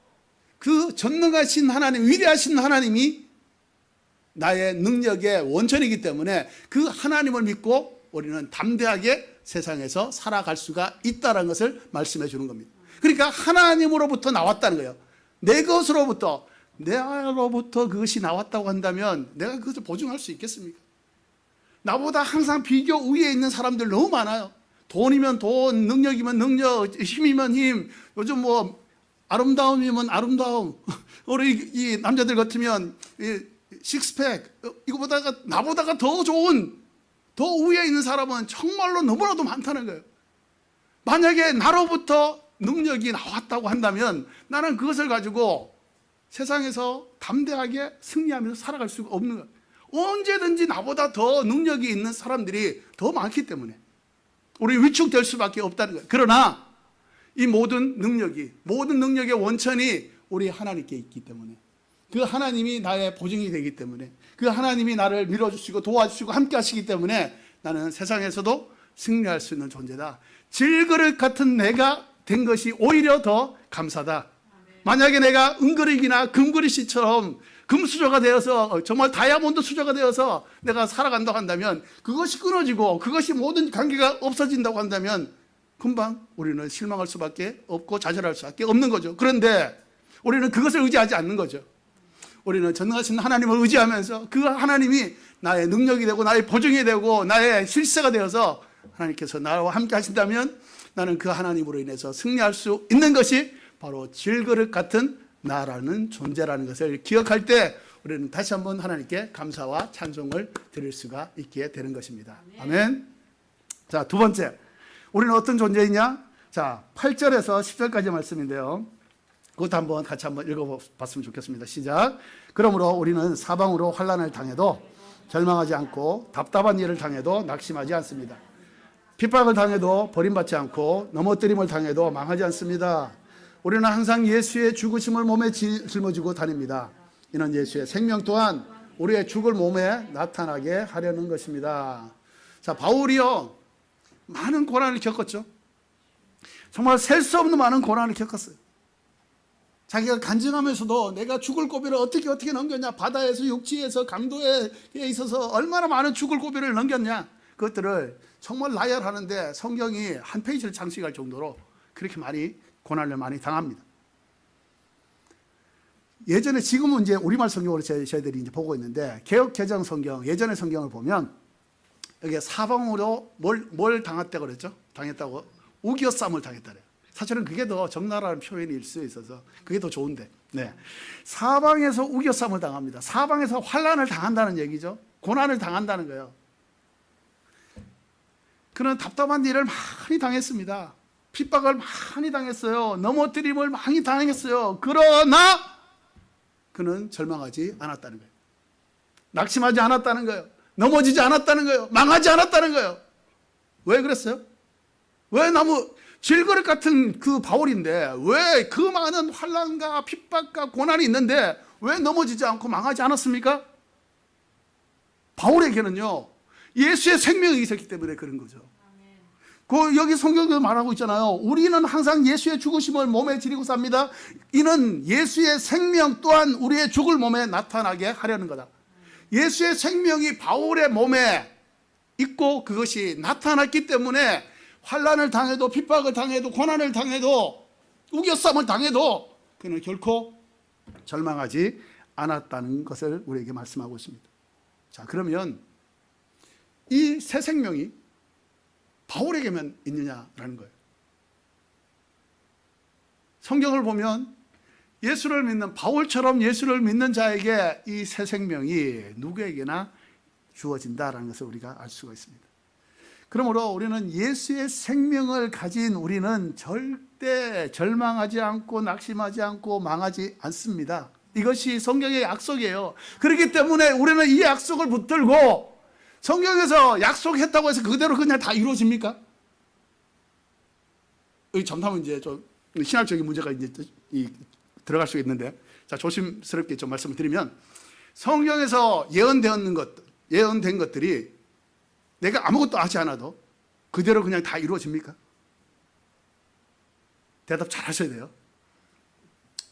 그 전능하신 하나님, 위대하신 하나님이 나의 능력의 원천이기 때문에 그 하나님을 믿고 우리는 담대하게 세상에서 살아갈 수가 있다는 것을 말씀해 주는 겁니다. 그러니까 하나님으로부터 나왔다는 거예요. 내 것으로부터, 내로부터 그것이 나왔다고 한다면 내가 그것을 보증할 수 있겠습니까? 나보다 항상 비교 위에 있는 사람들 너무 많아요. 돈이면 돈, 능력이면 능력, 힘이면 힘, 요즘 뭐 아름다움이면 아름다움, 우리 이 남자들 같으면 이 식스팩, 이거보다가 나보다가 더 좋은, 더 위에 있는 사람은 정말로 너무나도 많다는 거예요. 만약에 나로부터 능력이 나왔다고 한다면 나는 그것을 가지고 세상에서 담대하게 승리하면서 살아갈 수가 없는 거예요. 언제든지 나보다 더 능력이 있는 사람들이 더 많기 때문에 우리 위축될 수밖에 없다는 거예요. 그러나 이 모든 능력의 원천이 우리 하나님께 있기 때문에 그 하나님이 나의 보증이 되기 때문에 그 하나님이 나를 밀어주시고 도와주시고 함께 하시기 때문에 나는 세상에서도 승리할 수 있는 존재다. 질그릇 같은 내가 된 것이 오히려 더 감사다. 만약에 내가 은그릇이나 금그릇이처럼 금수저가 되어서 정말 다이아몬드 수저가 되어서 내가 살아간다고 한다면 그것이 끊어지고 그것이 모든 관계가 없어진다고 한다면 금방 우리는 실망할 수밖에 없고 좌절할 수밖에 없는 거죠. 그런데 우리는 그것을 의지하지 않는 거죠. 우리는 전능하신 하나님을 의지하면서 그 하나님이 나의 능력이 되고 나의 보증이 되고 나의 실세가 되어서 하나님께서 나와 함께 하신다면 나는 그 하나님으로 인해서 승리할 수 있는 것이 바로 질그릇 같은 나라는 존재라는 것을 기억할 때 우리는 다시 한번 하나님께 감사와 찬송을 드릴 수가 있게 되는 것입니다. 아멘. 자, 두 번째, 우리는 어떤 존재이냐? 자, 8절에서 10절까지 말씀인데요. 그것도 한번 같이 한번 읽어봤으면 좋겠습니다. 시작. 그러므로 우리는 사방으로 환난을 당해도 절망하지 않고 답답한 일을 당해도 낙심하지 않습니다. 핍박을 당해도 버림받지 않고 넘어뜨림을 당해도 망하지 않습니다. 우리는 항상 예수의 죽으심을 몸에 짊어지고 다닙니다. 이는 예수의 생명 또한 우리의 죽을 몸에 나타나게 하려는 것입니다. 자, 바울이요, 많은 고난을 겪었죠. 정말 셀 수 없는 많은 고난을 겪었어요. 자기가 간증하면서도 내가 죽을 고비를 어떻게 넘겼냐, 바다에서 육지에서 강도에 있어서 얼마나 많은 죽을 고비를 넘겼냐, 그것들을 정말 나열하는데 성경이 한 페이지를 장식할 정도로 그렇게 많이 고난을 많이 당합니다. 예전에, 지금은 이제 우리말 성경으로 저희들이 이제 보고 있는데, 개역 개정 성경, 예전의 성경을 보면 여기 사방으로 뭘 당했다고 그랬죠? 당했다고? 우겨쌈을 당했다 그래요. 사실은 그게 더 적나라한 표현일 수 있어서 그게 더 좋은데, 네. 사방에서 우겨쌈을 당합니다. 사방에서 환난을 당한다는 얘기죠. 고난을 당한다는 거예요. 그는 답답한 일을 많이 당했습니다. 핍박을 많이 당했어요. 넘어뜨림을 많이 당했어요. 그러나 그는 절망하지 않았다는 거예요. 낙심하지 않았다는 거예요. 넘어지지 않았다는 거예요. 망하지 않았다는 거예요. 왜 그랬어요? 왜 너무 질그릇 같은 그 바울인데 왜 그 많은 환난과 핍박과 고난이 있는데 왜 넘어지지 않고 망하지 않았습니까? 바울에게는요, 예수의 생명이 있었기 때문에 그런 거죠. 여기 성경에도 말하고 있잖아요. 우리는 항상 예수의 죽으심을 몸에 지니고 삽니다. 이는 예수의 생명 또한 우리의 죽을 몸에 나타나게 하려는 거다. 예수의 생명이 바울의 몸에 있고 그것이 나타났기 때문에 환난을 당해도 핍박을 당해도 고난을 당해도 우겨쌈을 당해도 그는 결코 절망하지 않았다는 것을 우리에게 말씀하고 있습니다. 자, 그러면 이 새 생명이 바울에게만 있느냐라는 거예요. 성경을 보면 예수를 믿는, 바울처럼 예수를 믿는 자에게 이 새 생명이 누구에게나 주어진다라는 것을 우리가 알 수가 있습니다. 그러므로 우리는 예수의 생명을 가진 우리는 절대 절망하지 않고 낙심하지 않고 망하지 않습니다. 이것이 성경의 약속이에요. 그렇기 때문에 우리는 이 약속을 붙들고, 성경에서 약속했다고 해서 그대로 그냥 다 이루어집니까? 여기 잠깐만 이제 좀 신학적인 문제가 이제 들어갈 수 있는데, 자, 조심스럽게 좀 말씀을 드리면, 성경에서 예언된 것들이 내가 아무것도 하지 않아도 그대로 그냥 다 이루어집니까? 대답 잘 하셔야 돼요.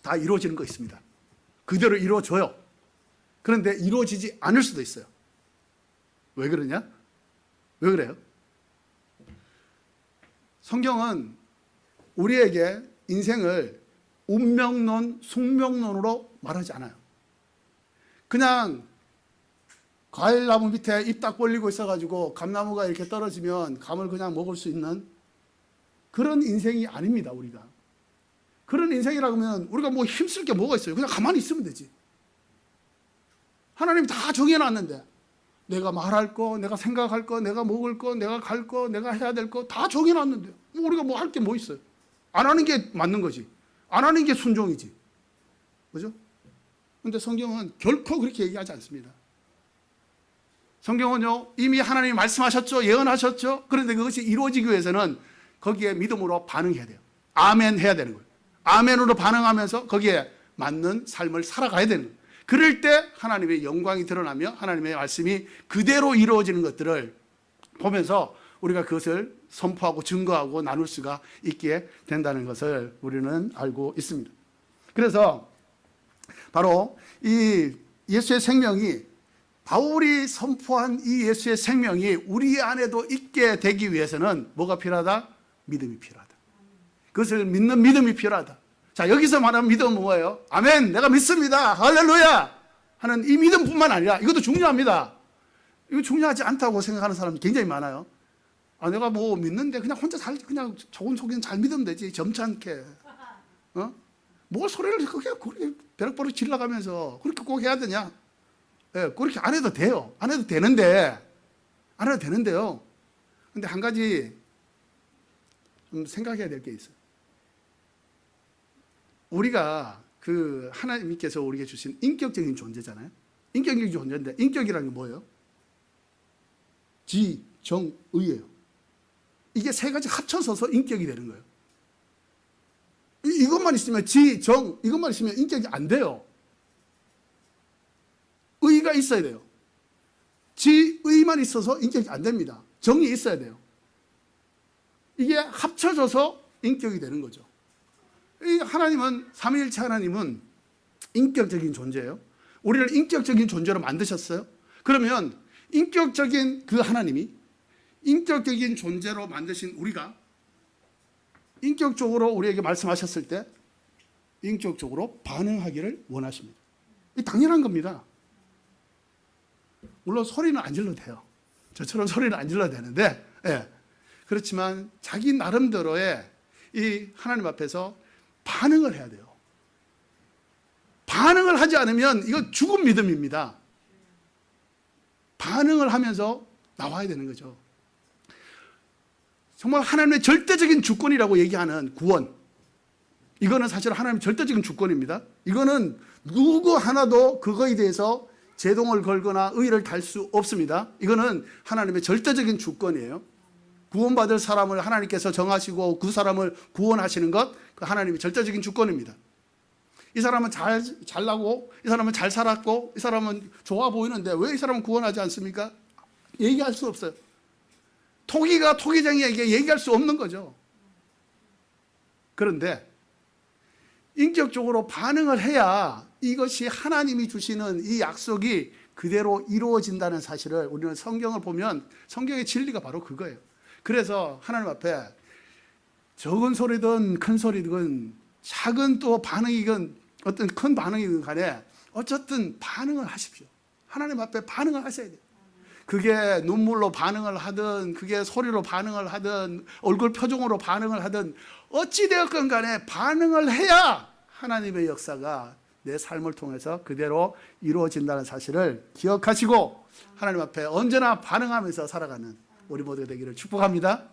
다 이루어지는 거 있습니다. 그대로 이루어져요. 그런데 이루어지지 않을 수도 있어요. 왜 그러냐? 왜 그래요? 성경은 우리에게 인생을 운명론, 숙명론으로 말하지 않아요. 그냥 과일나무 밑에 입 딱 벌리고 있어가지고 감나무가 이렇게 떨어지면 감을 그냥 먹을 수 있는 그런 인생이 아닙니다, 우리가. 그런 인생이라고 하면 우리가 뭐 힘쓸 게 뭐가 있어요? 그냥 가만히 있으면 되지. 하나님이 다 정해놨는데 내가 말할 거, 내가 생각할 거, 내가 먹을 거, 내가 갈 거, 내가 해야 될 거 다 정해놨는데 우리가 뭐 할 게 뭐 있어요? 안 하는 게 맞는 거지. 안 하는 게 순종이지. 그죠? 그런데 성경은 결코 그렇게 얘기하지 않습니다. 성경은요, 이미 하나님이 말씀하셨죠, 예언하셨죠. 그런데 그것이 이루어지기 위해서는 거기에 믿음으로 반응해야 돼요. 아멘 해야 되는 거예요. 아멘으로 반응하면서 거기에 맞는 삶을 살아가야 되는 거예요. 그럴 때 하나님의 영광이 드러나며 하나님의 말씀이 그대로 이루어지는 것들을 보면서 우리가 그것을 선포하고 증거하고 나눌 수가 있게 된다는 것을 우리는 알고 있습니다. 그래서 바로 이 예수의 생명이, 바울이 선포한 이 예수의 생명이 우리 안에도 있게 되기 위해서는 뭐가 필요하다? 믿음이 필요하다. 그것을 믿는 믿음이 필요하다. 자, 여기서 말하는 믿음은 뭐예요? 아멘, 내가 믿습니다, 할렐루야 하는 이 믿음뿐만 아니라, 이것도 중요합니다. 이거 중요하지 않다고 생각하는 사람이 굉장히 많아요. 아, 내가 뭐 믿는데 그냥 혼자 그냥 좋은 소리는 잘 믿으면 되지, 점잖게. 뭘 소리를 그렇게 벼락버럭 질러가면서 그렇게 꼭 해야 되냐? 예, 그렇게 안 해도 돼요. 안 해도 되는데요. 근데 한 가지 좀 생각해야 될 게 있어요. 우리가 그 하나님께서 우리에게 주신 인격적인 존재잖아요. 인격적인 존재인데 인격이라는 게 뭐예요? 지, 정, 의예요. 이게 세 가지 합쳐서서 인격이 되는 거예요. 이것만 있으면 지, 정, 이것만 있으면 인격이 안 돼요. 의가 있어야 돼요. 지, 의만 있어서 인격이 안 됩니다. 정이 있어야 돼요. 이게 합쳐져서 인격이 되는 거죠. 이 하나님은, 삼위일체 하나님은 인격적인 존재예요. 우리를 인격적인 존재로 만드셨어요. 그러면 인격적인 그 하나님이 인격적인 존재로 만드신 우리가 인격적으로 우리에게 말씀하셨을 때 인격적으로 반응하기를 원하십니다. 이 당연한 겁니다. 물론 소리는 안 질러도 돼요. 저처럼 소리는 안 질러도 되는데, 예. 그렇지만 자기 나름대로의 이 하나님 앞에서 반응을 해야 돼요. 반응을 하지 않으면 이건 죽은 믿음입니다. 반응을 하면서 나와야 되는 거죠. 정말 하나님의 절대적인 주권이라고 얘기하는 구원, 이거는 사실 하나님의 절대적인 주권입니다. 이거는 누구 하나도 그거에 대해서 제동을 걸거나 의의를 달 수 없습니다. 이거는 하나님의 절대적인 주권이에요. 구원받을 사람을 하나님께서 정하시고 그 사람을 구원하시는 것, 그 하나님의 절대적인 주권입니다. 이 사람은 잘나고, 이 사람은 잘 살았고, 이 사람은 좋아 보이는데 왜 이 사람은 구원하지 않습니까? 얘기할 수 없어요. 토기가 토기장이에게 얘기할 수 없는 거죠. 그런데 인격적으로 반응을 해야 이것이 하나님이 주시는 이 약속이 그대로 이루어진다는 사실을 우리는 성경을 보면 성경의 진리가 바로 그거예요. 그래서 하나님 앞에 적은 소리든 큰 소리든 작은 또 반응이건 어떤 큰 반응이든 간에 어쨌든 반응을 하십시오. 하나님 앞에 반응을 하셔야 돼요. 그게 눈물로 반응을 하든 그게 소리로 반응을 하든 얼굴 표정으로 반응을 하든 어찌되었건 간에 반응을 해야 하나님의 역사가 내 삶을 통해서 그대로 이루어진다는 사실을 기억하시고 하나님 앞에 언제나 반응하면서 살아가는 우리 모두가 되기를 축복합니다.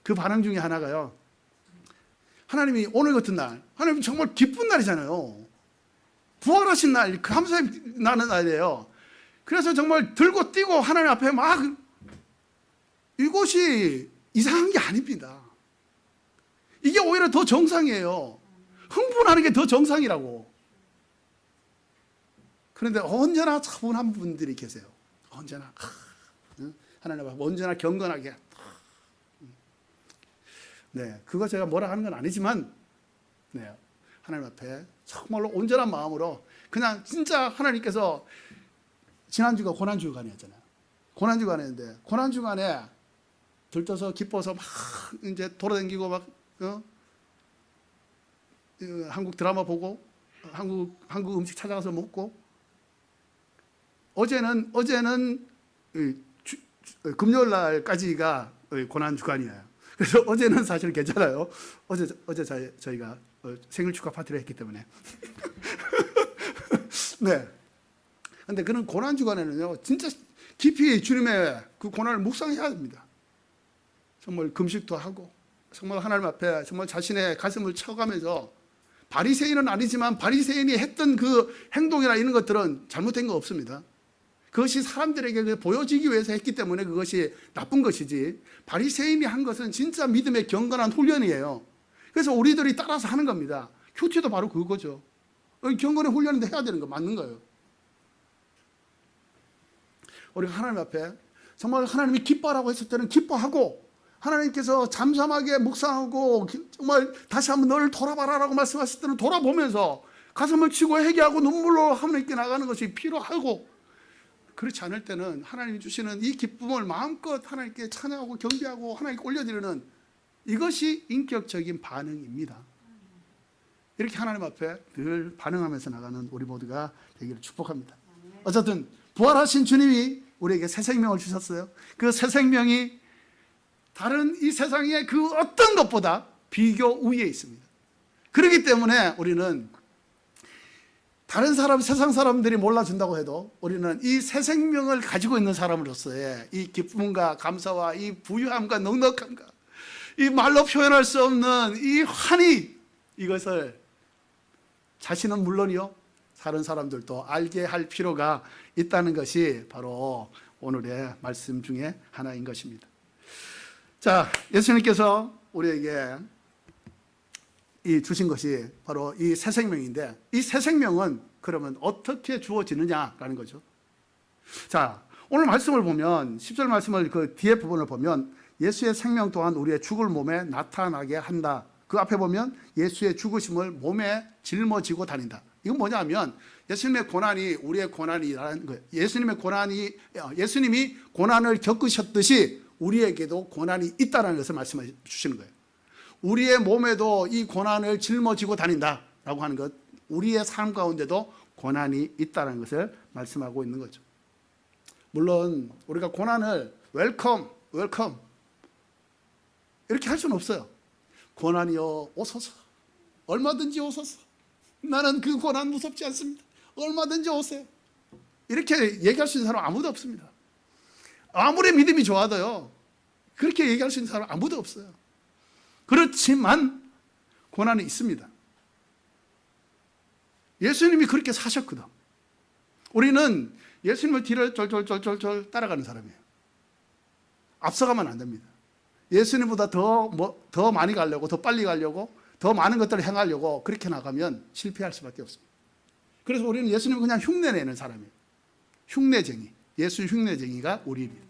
그 반응 중에 하나가요, 하나님이 오늘 같은 날, 하나님 정말 기쁜 날이잖아요. 부활하신 날, 감사의 나는 날이에요. 그래서 정말 들고 뛰고 하나님 앞에 막, 이것이 이상한 게 아닙니다. 이게 오히려 더 정상이에요. 흥분하는 게 더 정상이라고. 그런데 언제나 차분한 분들이 계세요. 언제나 하나님 앞에 언제나 경건하게. 네, 그거 제가 뭐라 하는 건 아니지만, 네, 하나님 앞에 정말로 온전한 마음으로 그냥 진짜 하나님께서 지난주가 고난주간이었잖아요. 고난주간이었는데 고난주간에 들떠서 기뻐서 막 이제 돌아다니고 막 한국 드라마 보고 한국 음식 찾아가서 먹고, 어제는 금요일 날까지가 고난 주간이에요. 그래서 어제는 사실 괜찮아요. 어제 저희가 생일 축하 파티를 했기 때문에. 네. 근데 그런 고난 주간에는요, 진짜 깊이 주님의 그 고난을 묵상해야 됩니다. 정말 금식도 하고, 정말 하나님 앞에 정말 자신의 가슴을 쳐가면서, 바리새인은 아니지만 바리새인이 했던 그 행동이나 이런 것들은 잘못된 거 없습니다. 그것이 사람들에게 보여지기 위해서 했기 때문에 그것이 나쁜 것이지, 바리새인이 한 것은 진짜 믿음의 경건한 훈련이에요. 그래서 우리들이 따라서 하는 겁니다. 큐티도 바로 그거죠. 경건의 훈련인데 해야 되는 거 맞는 거예요. 우리가 하나님 앞에 정말 하나님이 기뻐하라고 했을 때는 기뻐하고, 하나님께서 잠잠하게 묵상하고 정말 다시 한번 너를 돌아봐라라고 말씀하실 때는 돌아보면서 가슴을 치고 회개하고 눈물로 하나님께 나가는 것이 필요하고, 그렇지 않을 때는 하나님이 주시는 이 기쁨을 마음껏 하나님께 찬양하고 경배하고 하나님께 올려드리는 이것이 인격적인 반응입니다. 이렇게 하나님 앞에 늘 반응하면서 나가는 우리 모두가 되기를 축복합니다. 어쨌든 부활하신 주님이 우리에게 새 생명을 주셨어요. 그 새 생명이 다른 이 세상의 그 어떤 것보다 비교 우위에 있습니다. 그렇기 때문에 우리는 다른 사람, 세상 사람들이 몰라준다고 해도 우리는 이 새 생명을 가지고 있는 사람으로서의 이 기쁨과 감사와 이 부유함과 넉넉함과 이 말로 표현할 수 없는 이 환희, 이것을 자신은 물론이요, 다른 사람들도 알게 할 필요가 있다는 것이 바로 오늘의 말씀 중에 하나인 것입니다. 자, 예수님께서 우리에게 이 주신 것이 바로 이 새 생명인데, 이 새 생명은 그러면 어떻게 주어지느냐라는 거죠. 자, 오늘 말씀을 보면 10절 말씀을 그 뒤에 부분을 보면 예수의 생명 또한 우리의 죽을 몸에 나타나게 한다. 그 앞에 보면 예수의 죽으심을 몸에 짊어지고 다닌다. 이건 뭐냐면 예수님의 고난이 우리의 고난이라는 거예요. 예수님이 고난을 겪으셨듯이 우리에게도 고난이 있다는 것을 말씀해 주시는 거예요. 우리의 몸에도 이 고난을 짊어지고 다닌다라고 하는 것, 우리의 삶 가운데도 고난이 있다는 것을 말씀하고 있는 거죠. 물론 우리가 고난을 웰컴 이렇게 할 수는 없어요. 고난이요 오소서, 얼마든지 오소서, 나는 그 고난 무섭지 않습니다, 얼마든지 오세요, 이렇게 얘기할 수 있는 사람 아무도 없습니다. 아무리 믿음이 좋아도요 그렇게 얘기할 수 있는 사람 아무도 없어요. 그렇지만 고난이 있습니다. 예수님이 그렇게 사셨거든. 우리는 예수님을 뒤를 쫄쫄쫄쫄 따라가는 사람이에요. 앞서가면 안 됩니다. 예수님보다 더 많이 가려고, 더 빨리 가려고, 더 많은 것들을 행하려고 그렇게 나가면 실패할 수밖에 없습니다. 그래서 우리는 예수님을 그냥 흉내내는 사람이에요. 흉내쟁이, 예수 흉내쟁이가 우리입니다.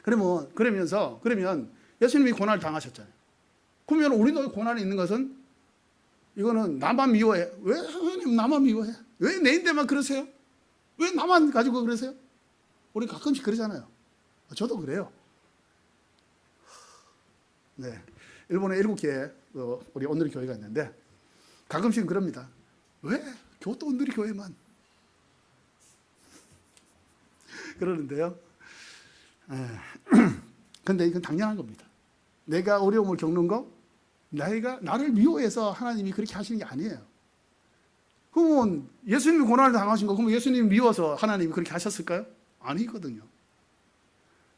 그러면 예수님이 고난을 당하셨잖아요. 그러면 우리도 고난이 있는 것은, 이거는 나만 미워해. 왜 하나님 나만 미워해? 왜 내인데만 그러세요? 왜 나만 가지고 그러세요? 우리 가끔씩 그러잖아요. 저도 그래요. 네, 일본에 7개의 우리 온누리 교회가 있는데 가끔씩은 그럽니다. 왜 교도 온누리 교회만 그러는데요. 근데 이건 당연한 겁니다. 내가 어려움을 겪는 거, 나를 미워해서 하나님이 그렇게 하시는 게 아니에요. 그러면 예수님이 고난을 당하신 거, 그러면 예수님이 미워서 하나님이 그렇게 하셨을까요? 아니거든요.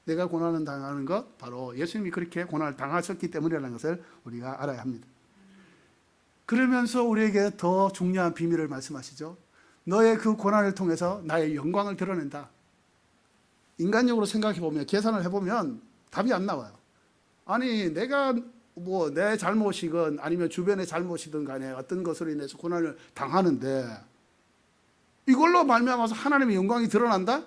내가 고난을 당하는 것, 바로 예수님이 그렇게 고난을 당하셨기 때문이라는 것을 우리가 알아야 합니다. 그러면서 우리에게 더 중요한 비밀을 말씀하시죠. 너의 그 고난을 통해서 나의 영광을 드러낸다. 인간적으로 생각해 보면, 계산을 해보면 답이 안 나와요. 아니, 내가 내 잘못이건 아니면 주변의 잘못이든 간에 어떤 것으로 인해서 고난을 당하는데 이걸로 말미암아서 하나님의 영광이 드러난다?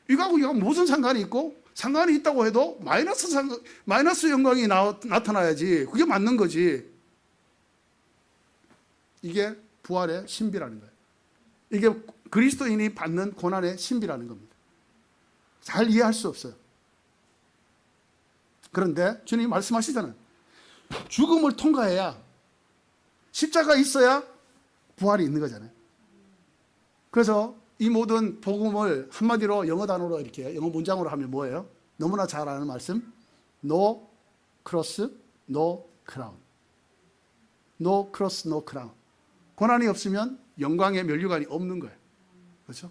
이거하고 무슨 상관이 있고, 상관이 있다고 해도 마이너스 영광이 나타나야지 그게 맞는 거지. 이게 부활의 신비라는 거예요. 이게 그리스도인이 받는 고난의 신비라는 겁니다. 잘 이해할 수 없어요. 그런데 주님이 말씀하시잖아요. 죽음을 통과해야, 십자가 있어야 부활이 있는 거잖아요. 그래서 이 모든 복음을 한마디로 영어 단어로 이렇게 영어 문장으로 하면 뭐예요? 너무나 잘 아는 말씀. No cross, no crown. No cross, no crown. 고난이 없으면 영광의 면류관이 없는 거예요. 그렇죠?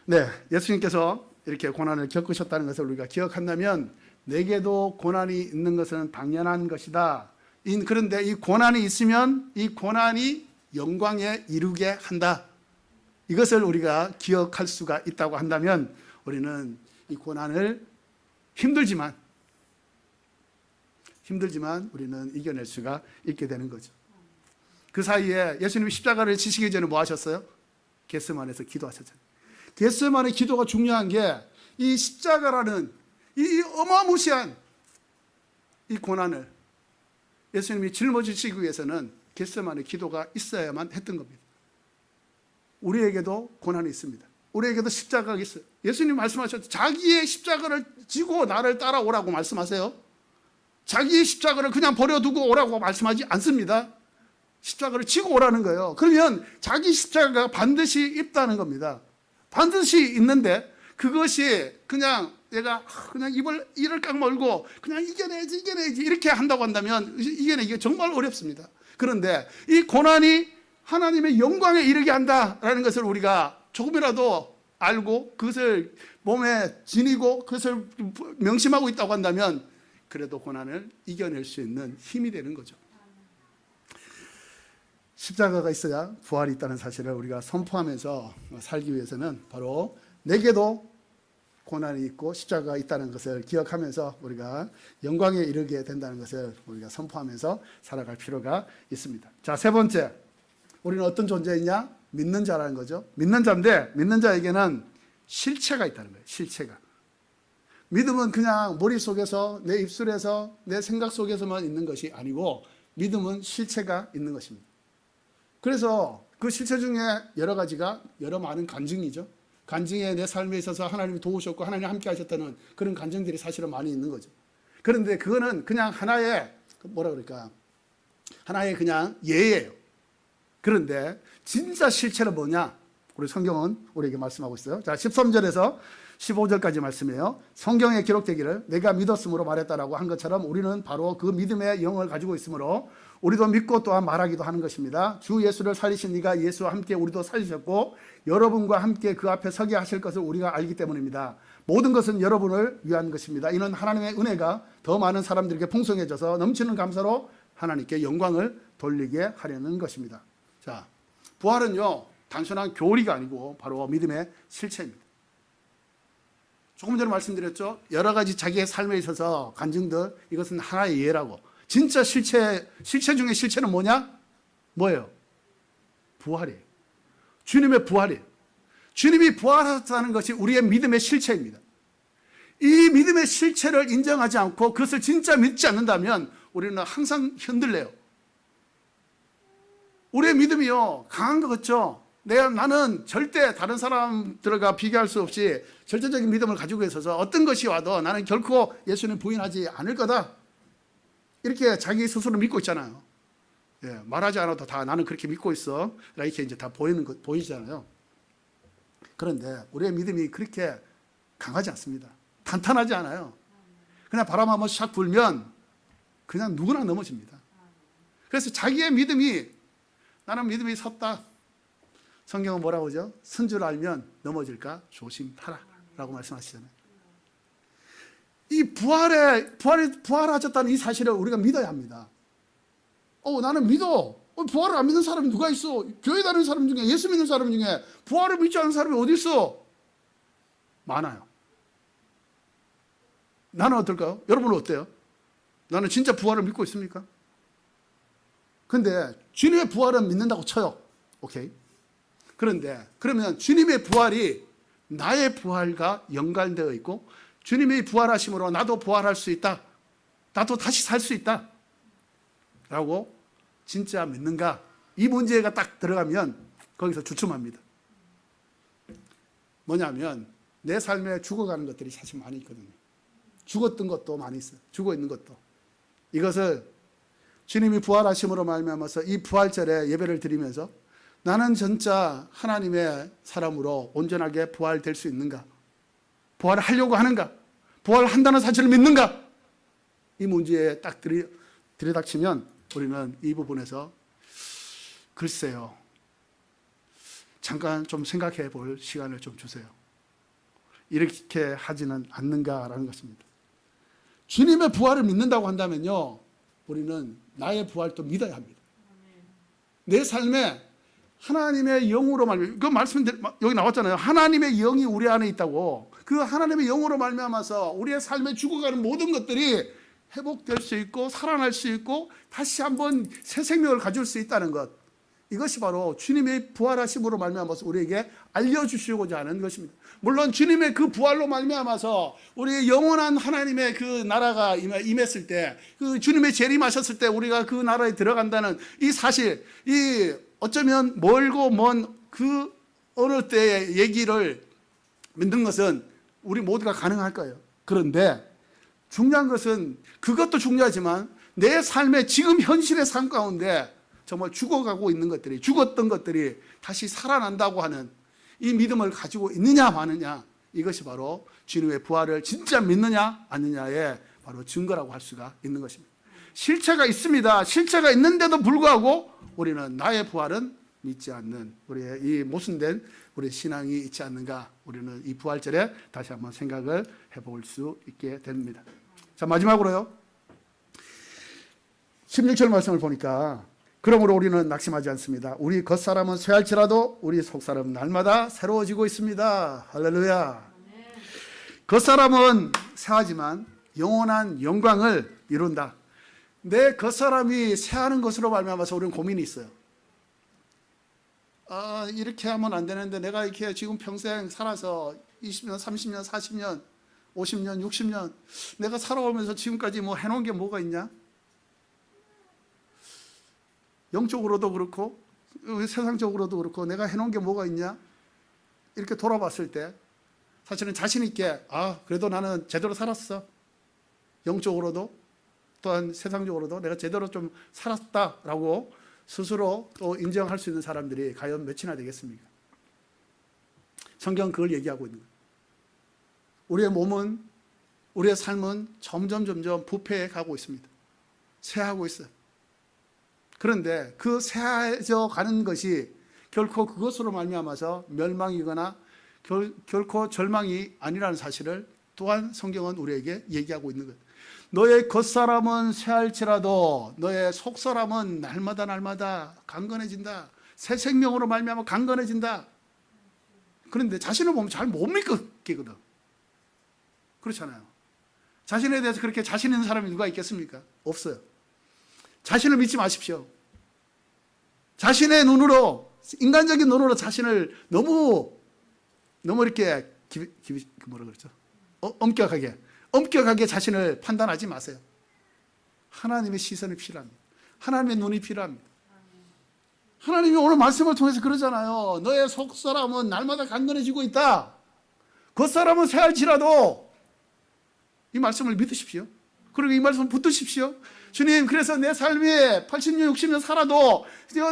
네, 예수님께서 이렇게 고난을 겪으셨다는 것을 우리가 기억한다면 내게도 고난이 있는 것은 당연한 것이다. 그런데 이 고난이 있으면 이 고난이 영광에 이르게 한다. 이것을 우리가 기억할 수가 있다고 한다면 우리는 이 고난을 힘들지만 우리는 이겨낼 수가 있게 되는 거죠. 그 사이에 예수님이 십자가를 지시기 전에 뭐 하셨어요? 겟세마네에서 기도하셨잖아요. 겟세마네 기도가 중요한 게, 이 십자가라는 이 어마무시한 이 고난을 예수님이 짊어지시기 위해서는 겟세마네 기도가 있어야만 했던 겁니다. 우리에게도 고난이 있습니다. 우리에게도 십자가가 있어요. 예수님 말씀하셨죠. 자기의 십자가를 지고 나를 따라오라고 말씀하세요. 자기의 십자가를 그냥 버려두고 오라고 말씀하지 않습니다. 십자가를 지고 오라는 거예요. 그러면 자기 십자가가 반드시 있다는 겁니다. 반드시 있는데 그것이 그냥 내가 그냥 이를 깍 멀고 그냥 이겨내야지 이렇게 한다고 한다면 이겨내기가 정말 어렵습니다. 그런데 이 고난이 하나님의 영광에 이르게 한다라는 것을 우리가 조금이라도 알고 그것을 몸에 지니고 그것을 명심하고 있다고 한다면 그래도 고난을 이겨낼 수 있는 힘이 되는 거죠. 십자가가 있어야 부활이 있다는 사실을 우리가 선포하면서 살기 위해서는 바로 내게도 고난이 있고 십자가가 있다는 것을 기억하면서 우리가 영광에 이르게 된다는 것을 우리가 선포하면서 살아갈 필요가 있습니다. 자, 세 번째, 우리는 어떤 존재이냐? 믿는 자라는 거죠. 믿는 자인데 믿는 자에게는 실체가 있다는 거예요. 실체가. 믿음은 그냥 머릿속에서 내 입술에서 내 생각 속에서만 있는 것이 아니고 믿음은 실체가 있는 것입니다. 그래서 그 실체 중에 여러 가지가 여러 많은 간증이죠. 간증에 내 삶에 있어서 하나님이 도우셨고 하나님이 함께 하셨다는 그런 간증들이 사실은 많이 있는 거죠. 그런데 그거는 그냥 하나의 뭐라 그럴까? 하나의 그냥 예예요. 그런데 진짜 실체는 뭐냐? 우리 성경은 우리에게 말씀하고 있어요. 자, 13절에서 15절까지 말씀이에요. 성경에 기록되기를 내가 믿었으므로 말했다라고 한 것처럼 우리는 바로 그 믿음의 영을 가지고 있으므로 우리도 믿고 또한 말하기도 하는 것입니다. 주 예수를 살리신 이가 예수와 함께 우리도 살리셨고 여러분과 함께 그 앞에 서게 하실 것을 우리가 알기 때문입니다. 모든 것은 여러분을 위한 것입니다. 이는 하나님의 은혜가 더 많은 사람들에게 풍성해져서 넘치는 감사로 하나님께 영광을 돌리게 하려는 것입니다. 자, 부활은요 단순한 교리가 아니고 바로 믿음의 실체입니다. 조금 전에 말씀드렸죠. 여러 가지 자기의 삶에 있어서 간증들 이것은 하나의 예라고. 진짜 실체 중에 실체는 뭐냐? 뭐예요? 부활이에요. 주님의 부활이에요. 주님이 부활하셨다는 것이 우리의 믿음의 실체입니다. 이 믿음의 실체를 인정하지 않고 그것을 진짜 믿지 않는다면 우리는 항상 흔들려요. 우리의 믿음이요 강한 것 같죠? 나는 절대 다른 사람들과 비교할 수 없이 절대적인 믿음을 가지고 있어서 어떤 것이 와도 나는 결코 예수님 부인하지 않을 거다. 이렇게 자기 스스로 믿고 있잖아요. 예, 말하지 않아도 다 나는 그렇게 믿고 있어. 이렇게 이제 다 보이잖아요. 그런데 우리의 믿음이 그렇게 강하지 않습니다. 탄탄하지 않아요. 그냥 바람 한번 샥 불면 그냥 누구나 넘어집니다. 그래서 자기의 믿음이 나는 믿음이 섰다. 성경은 뭐라고 하죠? 선 줄 알면 넘어질까 조심하라 라고 말씀하시잖아요. 이 부활하셨다는 이 사실을 우리가 믿어야 합니다. 나는 믿어. 부활을 안 믿는 사람이 누가 있어? 교회 다니는 사람 중에, 예수 믿는 사람 중에 부활을 믿지 않는 사람이 어디 있어? 많아요. 나는 어떨까요? 여러분은 어때요? 나는 진짜 부활을 믿고 있습니까? 근데 주님의 부활은 믿는다고 쳐요. 오케이. 그런데 그러면 주님의 부활이 나의 부활과 연관되어 있고 주님이 부활하심으로 나도 부활할 수 있다. 나도 다시 살 수 있다. 라고 진짜 믿는가? 이 문제가 딱 들어가면 거기서 주춤합니다. 뭐냐면 내 삶에 죽어가는 것들이 사실 많이 있거든요. 죽었던 것도 많이 있어요. 죽어 있는 것도. 이것을 주님이 부활하심으로 말미암아서 이 부활절에 예배를 드리면서 나는 진짜 하나님의 사람으로 온전하게 부활될 수 있는가? 부활하려고 하는가? 부활한다는 사실을 믿는가? 이 문제에 딱 들이닥치면 우리는 이 부분에서 글쎄요. 잠깐 좀 생각해 볼 시간을 좀 주세요. 이렇게 하지는 않는가라는 것입니다. 주님의 부활을 믿는다고 한다면요. 우리는 나의 부활도 믿어야 합니다. 내 삶에 하나님의 영으로 말미암아 그 말씀 여기 나왔잖아요. 하나님의 영이 우리 안에 있다고. 그 하나님의 영으로 말미암아서 우리의 삶에 죽어가는 모든 것들이 회복될 수 있고 살아날 수 있고 다시 한번 새 생명을 가질 수 있다는 것. 이것이 바로 주님의 부활하심으로 말미암아서 우리에게 알려주시고자 하는 것입니다. 물론 주님의 그 부활로 말미암아서 우리의 영원한 하나님의 그 나라가 임했을 때, 그 주님의 재림하셨을 때 우리가 그 나라에 들어간다는 이 사실, 이 어쩌면 멀고 먼 그 어느 때의 얘기를 믿는 것은 우리 모두가 가능할 거예요. 그런데 중요한 것은 그것도 중요하지만 내 삶의 지금 현실의 삶 가운데 정말 죽어가고 있는 것들이, 죽었던 것들이 다시 살아난다고 하는 이 믿음을 가지고 있느냐 마느냐, 이것이 바로 주님의 부활을 진짜 믿느냐 아니냐의 바로 증거라고 할 수가 있는 것입니다. 실체가 있습니다. 실체가 있는데도 불구하고 우리는 나의 부활은 믿지 않는 우리의 이 모순된 우리의 신앙이 있지 않는가, 우리는 이 부활절에 다시 한번 생각을 해볼 수 있게 됩니다. 자, 마지막으로요. 16절 말씀을 보니까 그러므로 우리는 낙심하지 않습니다. 우리 겉사람은 쇠할지라도 우리 속사람은 날마다 새로워지고 있습니다. 할렐루야. 겉사람은 쇠하지만 영원한 영광을 이룬다. 내 겉사람이 쇠하는 것으로 말미암아서 우리는 고민이 있어요. 이렇게 하면 안 되는데 내가 이렇게 지금 평생 살아서 20년, 30년, 40년, 50년, 60년 내가 살아오면서 지금까지 뭐 해놓은 게 뭐가 있냐? 영적으로도 그렇고 세상적으로도 그렇고 내가 해놓은 게 뭐가 있냐? 이렇게 돌아봤을 때 사실은 자신 있게 그래도 나는 제대로 살았어. 영적으로도 또한 세상적으로도 내가 제대로 좀 살았다라고 스스로 또 인정할 수 있는 사람들이 과연 몇이나 되겠습니까? 성경은 그걸 얘기하고 있는 거예요. 우리의 몸은, 우리의 삶은 점점 부패해 가고 있습니다. 쇠하고 있어요. 그런데 그 쇠해져 가는 것이 결코 그것으로 말미암아서 멸망이거나 결코 절망이 아니라는 사실을 또한 성경은 우리에게 얘기하고 있는 거예요. 너의 겉사람은 쇠할지라도 너의 속사람은 날마다 강건해진다. 새 생명으로 말미암아 강건해진다. 그런데 자신을 보면 잘 못 믿겠거든. 그렇잖아요. 자신에 대해서 그렇게 자신 있는 사람이 누가 있겠습니까? 없어요. 자신을 믿지 마십시오. 자신의 눈으로, 인간적인 눈으로 자신을 너무 이렇게 뭐라 그러죠? 엄격하게 자신을 판단하지 마세요. 하나님의 시선이 필요합니다. 하나님의 눈이 필요합니다. 하나님이 오늘 말씀을 통해서 그러잖아요. 너의 속사람은 날마다 강건해지고 있다. 겉사람은 쇠할지라도 이 말씀을 믿으십시오. 그리고 이 말씀 붙드십시오. 주님, 그래서 내 삶이 80년, 60년 살아도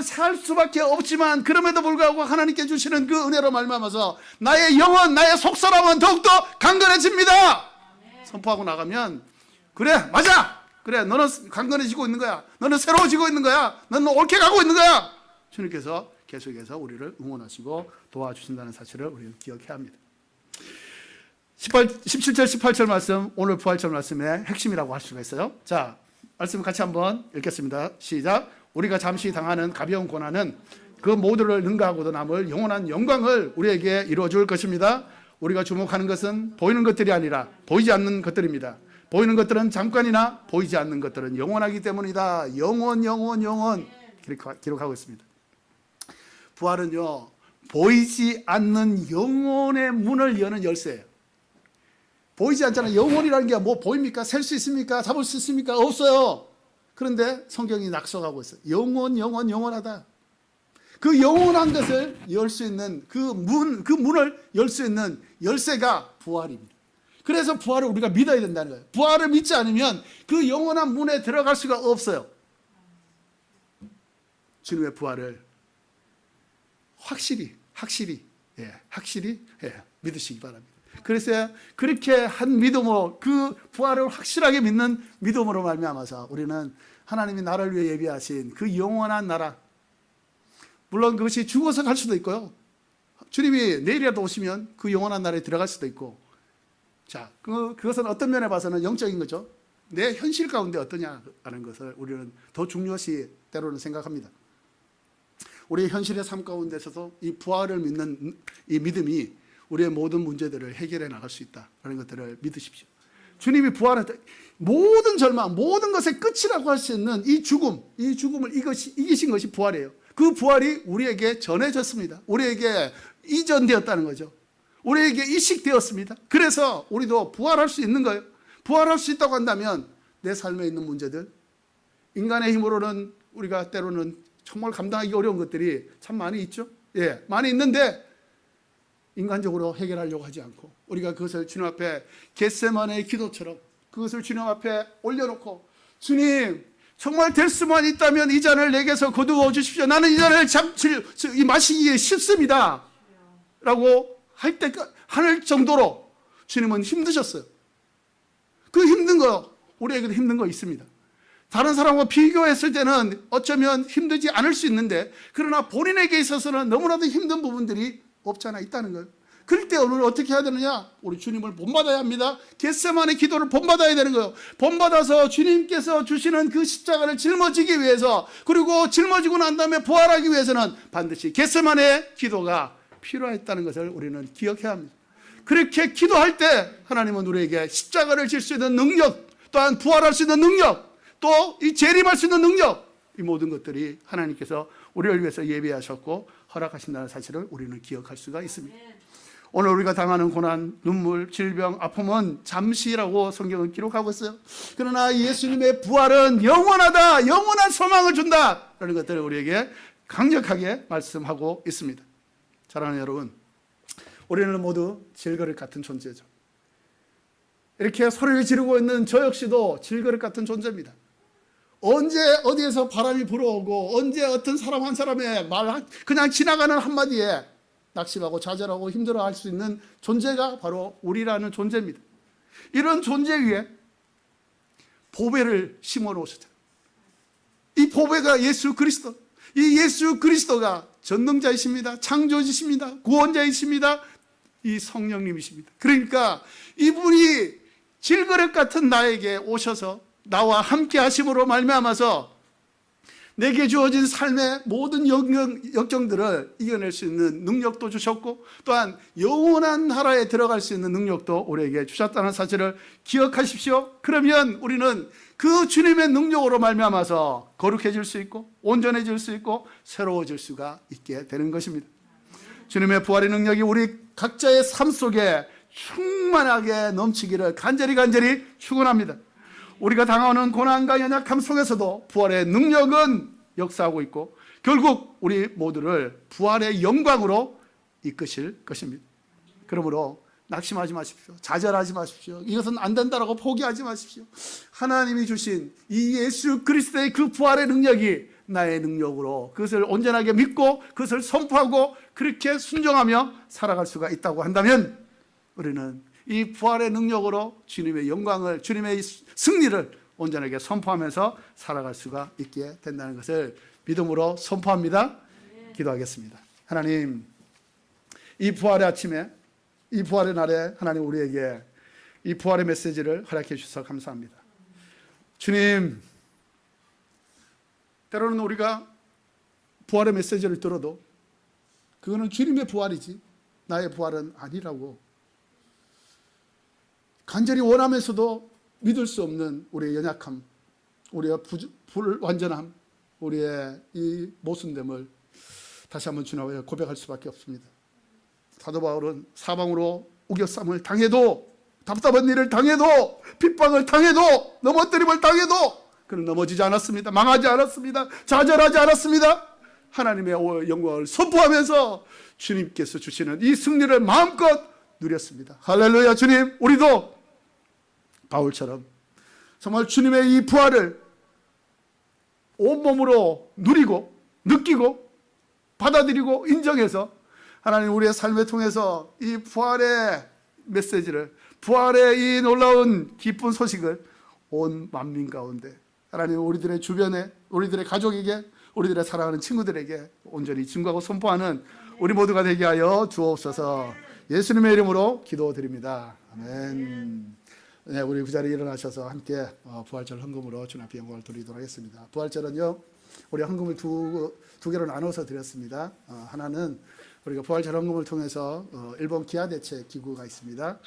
살 수밖에 없지만 그럼에도 불구하고 하나님께 주시는 그 은혜로 말미암아서 나의 영혼, 나의 속사람은 더욱더 강건해집니다. 선포하고 나가면 그래, 맞아. 그래, 너는 강건해지고 있는 거야. 너는 새로워지고 있는 거야. 너는 옳게 가고 있는 거야. 주님께서 계속해서 우리를 응원하시고 도와주신다는 사실을 우리는 기억해야 합니다. 17절, 18절 말씀, 오늘 부활절 말씀의 핵심이라고 할 수가 있어요. 자, 말씀 같이 한번 읽겠습니다. 시작. 우리가 잠시 당하는 가벼운 고난은 그 모두를 능가하고도 남을 영원한 영광을 우리에게 이루어줄 것입니다. 우리가 주목하는 것은 보이는 것들이 아니라 보이지 않는 것들입니다. 보이는 것들은 잠깐이나 보이지 않는 것들은 영원하기 때문이다. 영원 기록하고 있습니다. 부활은요, 보이지 않는 영혼의 문을 여는 열쇠예요. 보이지 않잖아요. 영혼이라는 게 뭐 보입니까? 셀 수 있습니까? 잡을 수 있습니까? 없어요. 그런데 성경이 낙서하고 있어요. 영원하다. 그 영원한 것을 열 수 있는 그 문을 열 수 있는 열쇠가 부활입니다. 그래서 부활을 우리가 믿어야 된다는 거예요. 부활을 믿지 않으면 그 영원한 문에 들어갈 수가 없어요. 주님의 부활을 확실히 믿으시기 바랍니다. 그래서 그렇게 한 믿음으로 그 부활을 확실하게 믿는 믿음으로 말미암아서 우리는 하나님이 나를 위해 예비하신 그 영원한 나라, 물론 그것이 죽어서 갈 수도 있고요. 주님이 내일이라도 오시면 그 영원한 나라에 들어갈 수도 있고, 자, 그것은 어떤 면에 봐서는 영적인 거죠. 내 현실 가운데 어떠냐라는 것을 우리는 더 중요시 때로는 생각합니다. 우리의 현실의 삶 가운데서도 이 부활을 믿는 이 믿음이 우리의 모든 문제들을 해결해 나갈 수 있다라는 것들을 믿으십시오. 주님이 부활할 때 모든 절망, 모든 것의 끝이라고 할 수 있는 이 죽음을 이기신 것이 부활이에요. 그 부활이 우리에게 전해졌습니다. 우리에게 이전되었다는 거죠. 우리에게 이식되었습니다. 그래서 우리도 부활할 수 있는 거예요. 부활할 수 있다고 한다면 내 삶에 있는 문제들, 인간의 힘으로는 우리가 때로는 정말 감당하기 어려운 것들이 참 많이 있죠. 많이 있는데 인간적으로 해결하려고 하지 않고 우리가 그것을 주님 앞에 겟세마네의 기도처럼 그것을 주님 앞에 올려놓고, 주님, 정말 될 수만 있다면 이 잔을 내게서 거두어 주십시오. 나는 이 잔을 마시기에 쉽습니다. 라고 할 정도로 주님은 힘드셨어요. 그 힘든 거, 우리에게도 힘든 거 있습니다. 다른 사람과 비교했을 때는 어쩌면 힘들지 않을 수 있는데, 그러나 본인에게 있어서는 너무나도 힘든 부분들이 없지 않아 있다는 거예요. 그럴 때 오늘 어떻게 해야 되느냐? 우리 주님을 본받아야 합니다. 겟세마네 기도를 본받아야 되는 거예요. 본받아서 주님께서 주시는 그 십자가를 짊어지기 위해서, 그리고 짊어지고 난 다음에 부활하기 위해서는 반드시 겟세마네 기도가 필요했다는 것을 우리는 기억해야 합니다. 그렇게 기도할 때 하나님은 우리에게 십자가를 질 수 있는 능력, 또한 부활할 수 있는 능력, 또 이 재림할 수 있는 능력, 이 모든 것들이 하나님께서 우리를 위해서 예비하셨고 허락하신다는 사실을 우리는 기억할 수가 있습니다. 오늘 우리가 당하는 고난, 눈물, 질병, 아픔은 잠시라고 성경은 기록하고 있어요. 그러나 예수님의 부활은 영원하다, 영원한 소망을 준다 라는 것들을 우리에게 강력하게 말씀하고 있습니다. 사랑하는 여러분, 우리는 모두 질그릇 같은 존재죠. 이렇게 소리를 지르고 있는 저 역시도 질그릇 같은 존재입니다. 언제 어디에서 바람이 불어오고, 언제 어떤 사람 한 사람의 말, 그냥 지나가는 한마디에 낙심하고 좌절하고 힘들어할 수 있는 존재가 바로 우리라는 존재입니다. 이런 존재 위에 보배를 심어 놓으셨잖아요. 이 보배가 예수 그리스도, 이 예수 그리스도가 전능자이십니다. 창조주십니다. 구원자이십니다. 이 성령님이십니다. 그러니까 이분이 질그릇 같은 나에게 오셔서 나와 함께 하심으로 말미암아서 내게 주어진 삶의 모든 역경들을 이겨낼 수 있는 능력도 주셨고, 또한 영원한 나라에 들어갈 수 있는 능력도 우리에게 주셨다는 사실을 기억하십시오. 그러면 우리는 그 주님의 능력으로 말미암아서 거룩해질 수 있고 온전해질 수 있고 새로워질 수가 있게 되는 것입니다. 주님의 부활의 능력이 우리 각자의 삶 속에 충만하게 넘치기를 간절히 축원합니다. 우리가 당하는 고난과 연약함 속에서도 부활의 능력은 역사하고 있고 결국 우리 모두를 부활의 영광으로 이끄실 것입니다. 그러므로 낙심하지 마십시오. 좌절하지 마십시오. 이것은 안 된다라고 포기하지 마십시오. 하나님이 주신 이 예수 그리스도의 그 부활의 능력이 나의 능력으로 그것을 온전하게 믿고 그것을 선포하고 그렇게 순종하며 살아갈 수가 있다고 한다면 우리는 이 부활의 능력으로 주님의 영광을, 주님의 승리를 온전하게 선포하면서 살아갈 수가 있게 된다는 것을 믿음으로 선포합니다. 기도하겠습니다. 하나님, 이 부활의 아침에, 이 부활의 날에 하나님 우리에게 이 부활의 메시지를 허락해 주셔서 감사합니다. 주님, 때로는 우리가 부활의 메시지를 들어도 그거는 주님의 부활이지 나의 부활은 아니라고 간절히 원하면서도 믿을 수 없는 우리의 연약함, 우리의 불완전함, 우리의 이 모순됨을 다시 한번 주님 앞에 고백할 수밖에 없습니다. 사도 바울은 사방으로 우겨쌈을 당해도, 답답한 일을 당해도, 핍박을 당해도, 넘어뜨림을 당해도 그는 넘어지지 않았습니다. 망하지 않았습니다. 좌절하지 않았습니다. 하나님의 영광을 선포하면서 주님께서 주시는 이 승리를 마음껏 누렸습니다. 할렐루야. 주님, 우리도 바울처럼 정말 주님의 이 부활을 온몸으로 누리고 느끼고 받아들이고 인정해서 하나님 우리의 삶을 통해서 이 부활의 메시지를, 부활의 이 놀라운 기쁜 소식을 온 만민 가운데 하나님 우리들의 주변에, 우리들의 가족에게, 우리들의 사랑하는 친구들에게 온전히 증거하고 선포하는 우리 모두가 되게 하여 주옵소서. 예수님의 이름으로 기도드립니다. 아멘. 네, 우리 그 자리에 일어나셔서 함께 부활절 헌금으로 주님 앞에 영광을 드리도록 하겠습니다. 부활절은요, 우리 헌금을 두 개로 나눠서 드렸습니다. 하나는 우리가 부활절 헌금을 통해서 일본 기아대책 기구가 있습니다.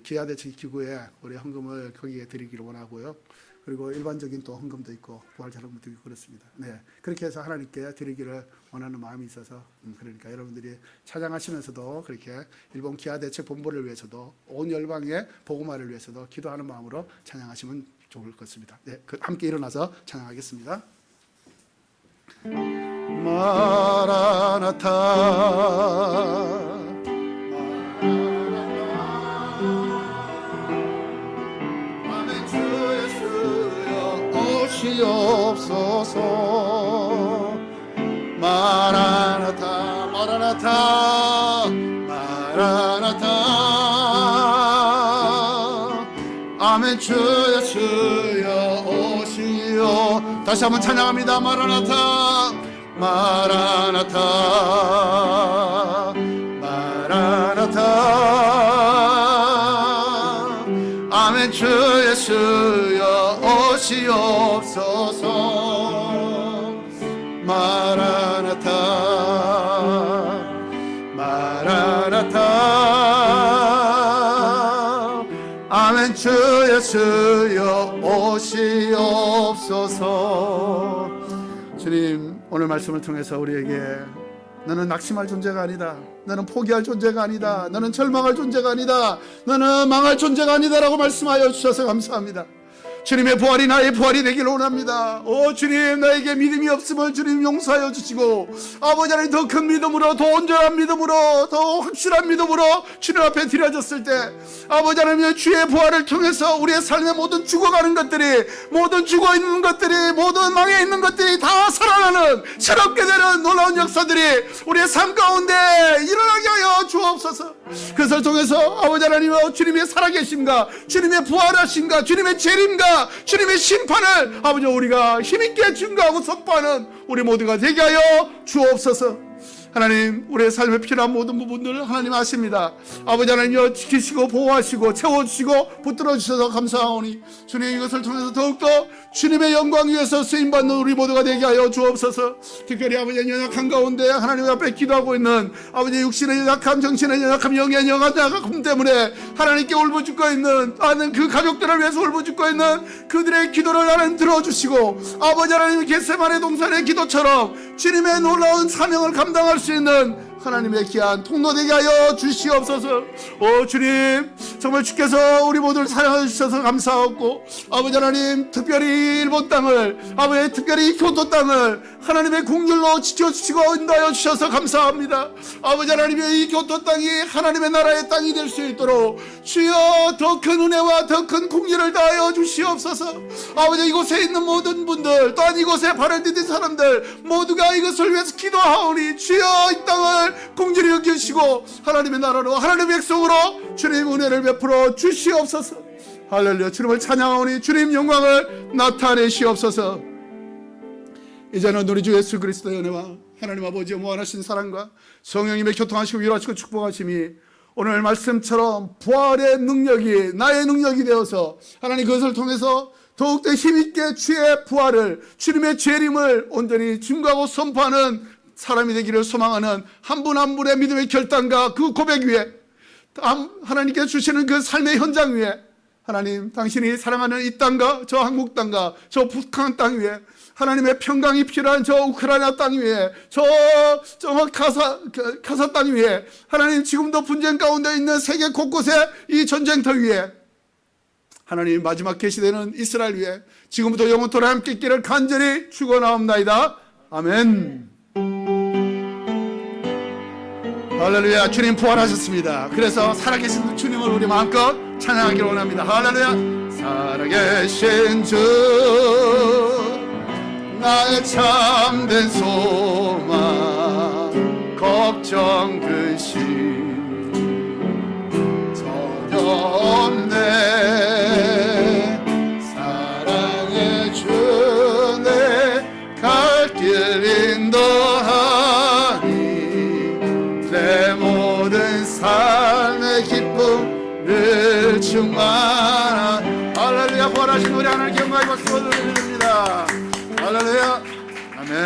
기아대책 기구에 우리 헌금을 거기에 드리기를 원하고요. 그리고 일반적인 또 헌금도 있고 부활절 헌금도 있고 그렇습니다. 네, 그렇게 해서 하나님께 드리기를 원하는 마음이 있어서 그러니까 여러분들이 찬양하시면서도 그렇게 일본 기아대책 본부를 위해서도 온 열방의 복음화를 위해서도 기도하는 마음으로 찬양하시면 좋을 것 같습니다. 네, 함께 일어나서 찬양하겠습니다. 마라나타 오시옵소서. 마라나타 마라나타 마라나타 아멘. 주여 주여 오시오. 다시 한번 찬양합니다. 마라나타 마라나타 마라나타 아멘. 주 예수여 오시옵소서. 마라나타 마라나타. 아멘. 주 예수여 오시옵소서. 주님, 오늘 말씀을 통해서 우리에게 너는 낙심할 존재가 아니다, 너는 포기할 존재가 아니다, 너는 절망할 존재가 아니다, 너는 망할 존재가 아니다라고 말씀하여 주셔서 감사합니다. 주님의 부활이 나의 부활이 되기를 원합니다. 오 주님, 나에게 믿음이 없음을 주님 용서하여 주시고, 아버지 하나님 더 큰 믿음으로, 더 온전한 믿음으로, 더 확실한 믿음으로 주님 앞에 드려졌을 때, 아버지 하나님 주의 부활을 통해서 우리의 삶의 모든 죽어가는 것들이, 모든 죽어있는 것들이, 모든 망해 있는 것들이 다 살아나는 새롭게 되는 놀라운 역사들이 우리의 삶 가운데 일어나게 하여 주옵소서. 그것을 통해서 아버지 하나님 주님의 살아계심과 주님의 부활하심과 주님의 재림과 주님의 심판을 아버지 우리가 힘있게 증거하고 선포하는 우리 모두가 되게 하여 주옵소서. 하나님, 우리의 삶에 필요한 모든 부분들을 하나님 아십니다. 아버지 하나님여 지키시고 보호하시고 채워주시고 붙들어 주셔서 감사하오니, 주님 이것을 통해서 더욱더 주님의 영광 위에서 쓰임받는 우리 모두가 되게 하여 주옵소서. 특별히 아버지 연약한 가운데 하나님 앞에 기도하고 있는 아버지 육신의 연약함, 정신의 연약함, 영의 연약함 때문에 하나님께 울부짖고 있는 그 가족들을 위해서 울부짖고 있는 그들의 기도를 하나님 들어주시고, 아버지 하나님 겟세마네 동산의 기도처럼 주님의 놀라운 사명을 감당할 수 있는 하나님의 귀한 통로 되게 하여 주시옵소서. 오 주님, 정말 주께서 우리 모두를 사랑해 주셔서 감사하고, 아버지 하나님 특별히 일본 땅을, 아버지 특별히 교토 땅을 하나님의 공률로 지켜주시고 인도하여 주셔서 감사합니다. 아버지 하나님의 이 교토 땅이 하나님의 나라의 땅이 될 수 있도록 주여 더 큰 은혜와 더 큰 공률을 다하여 주시옵소서. 아버지 이곳에 있는 모든 분들, 또한 이곳에 발을 디딘 사람들 모두가 이것을 위해서 기도하오니, 주여 이 땅을 공률히 여기시고 하나님의 나라로, 하나님의 백성으로 주님 은혜를 베풀어 주시옵소서. 할렐루야. 주님을 찬양하오니 주님 영광을 나타내시옵소서. 이제는 우리 주 예수 그리스도의 은혜와 하나님 아버지의 무한하신 사랑과 성령님의 교통하시고 위로하시고 축복하심이 오늘 말씀처럼 부활의 능력이 나의 능력이 되어서 하나님 그것을 통해서 더욱더 힘있게 주의 부활을, 주님의 재림을 온전히 증거하고 선포하는 사람이 되기를 소망하는 한 분 한 분의 믿음의 결단과 그 고백 위에, 하나님께서 주시는 그 삶의 현장 위에, 하나님 당신이 사랑하는 이 땅과 저 한국 땅과 저 북한 땅 위에, 하나님의 평강이 필요한 저 우크라이나 땅 위에, 저 가사 땅 위에, 하나님 지금도 분쟁 가운데 있는 세계 곳곳에 이 전쟁터 위에, 하나님 마지막 계시되는 이스라엘 위에 지금부터 영원토록 함께 있기를 간절히 축원하옵나이다. 아멘. 할렐루야. 주님 부활하셨습니다. 그래서 살아계신 주님을 우리 마음껏 찬양하기를 원합니다. 할렐루야. 살아계신 주, 나의 참된 소망, 걱정 근심 전혀 없네. 사랑해 주네 갈 길 인도하니, 내 모든 삶의 기쁨을 충만한. 할렐루야. 부활하신 우리 하나님께 영광과 박수 올려드립니다. 할렐루야.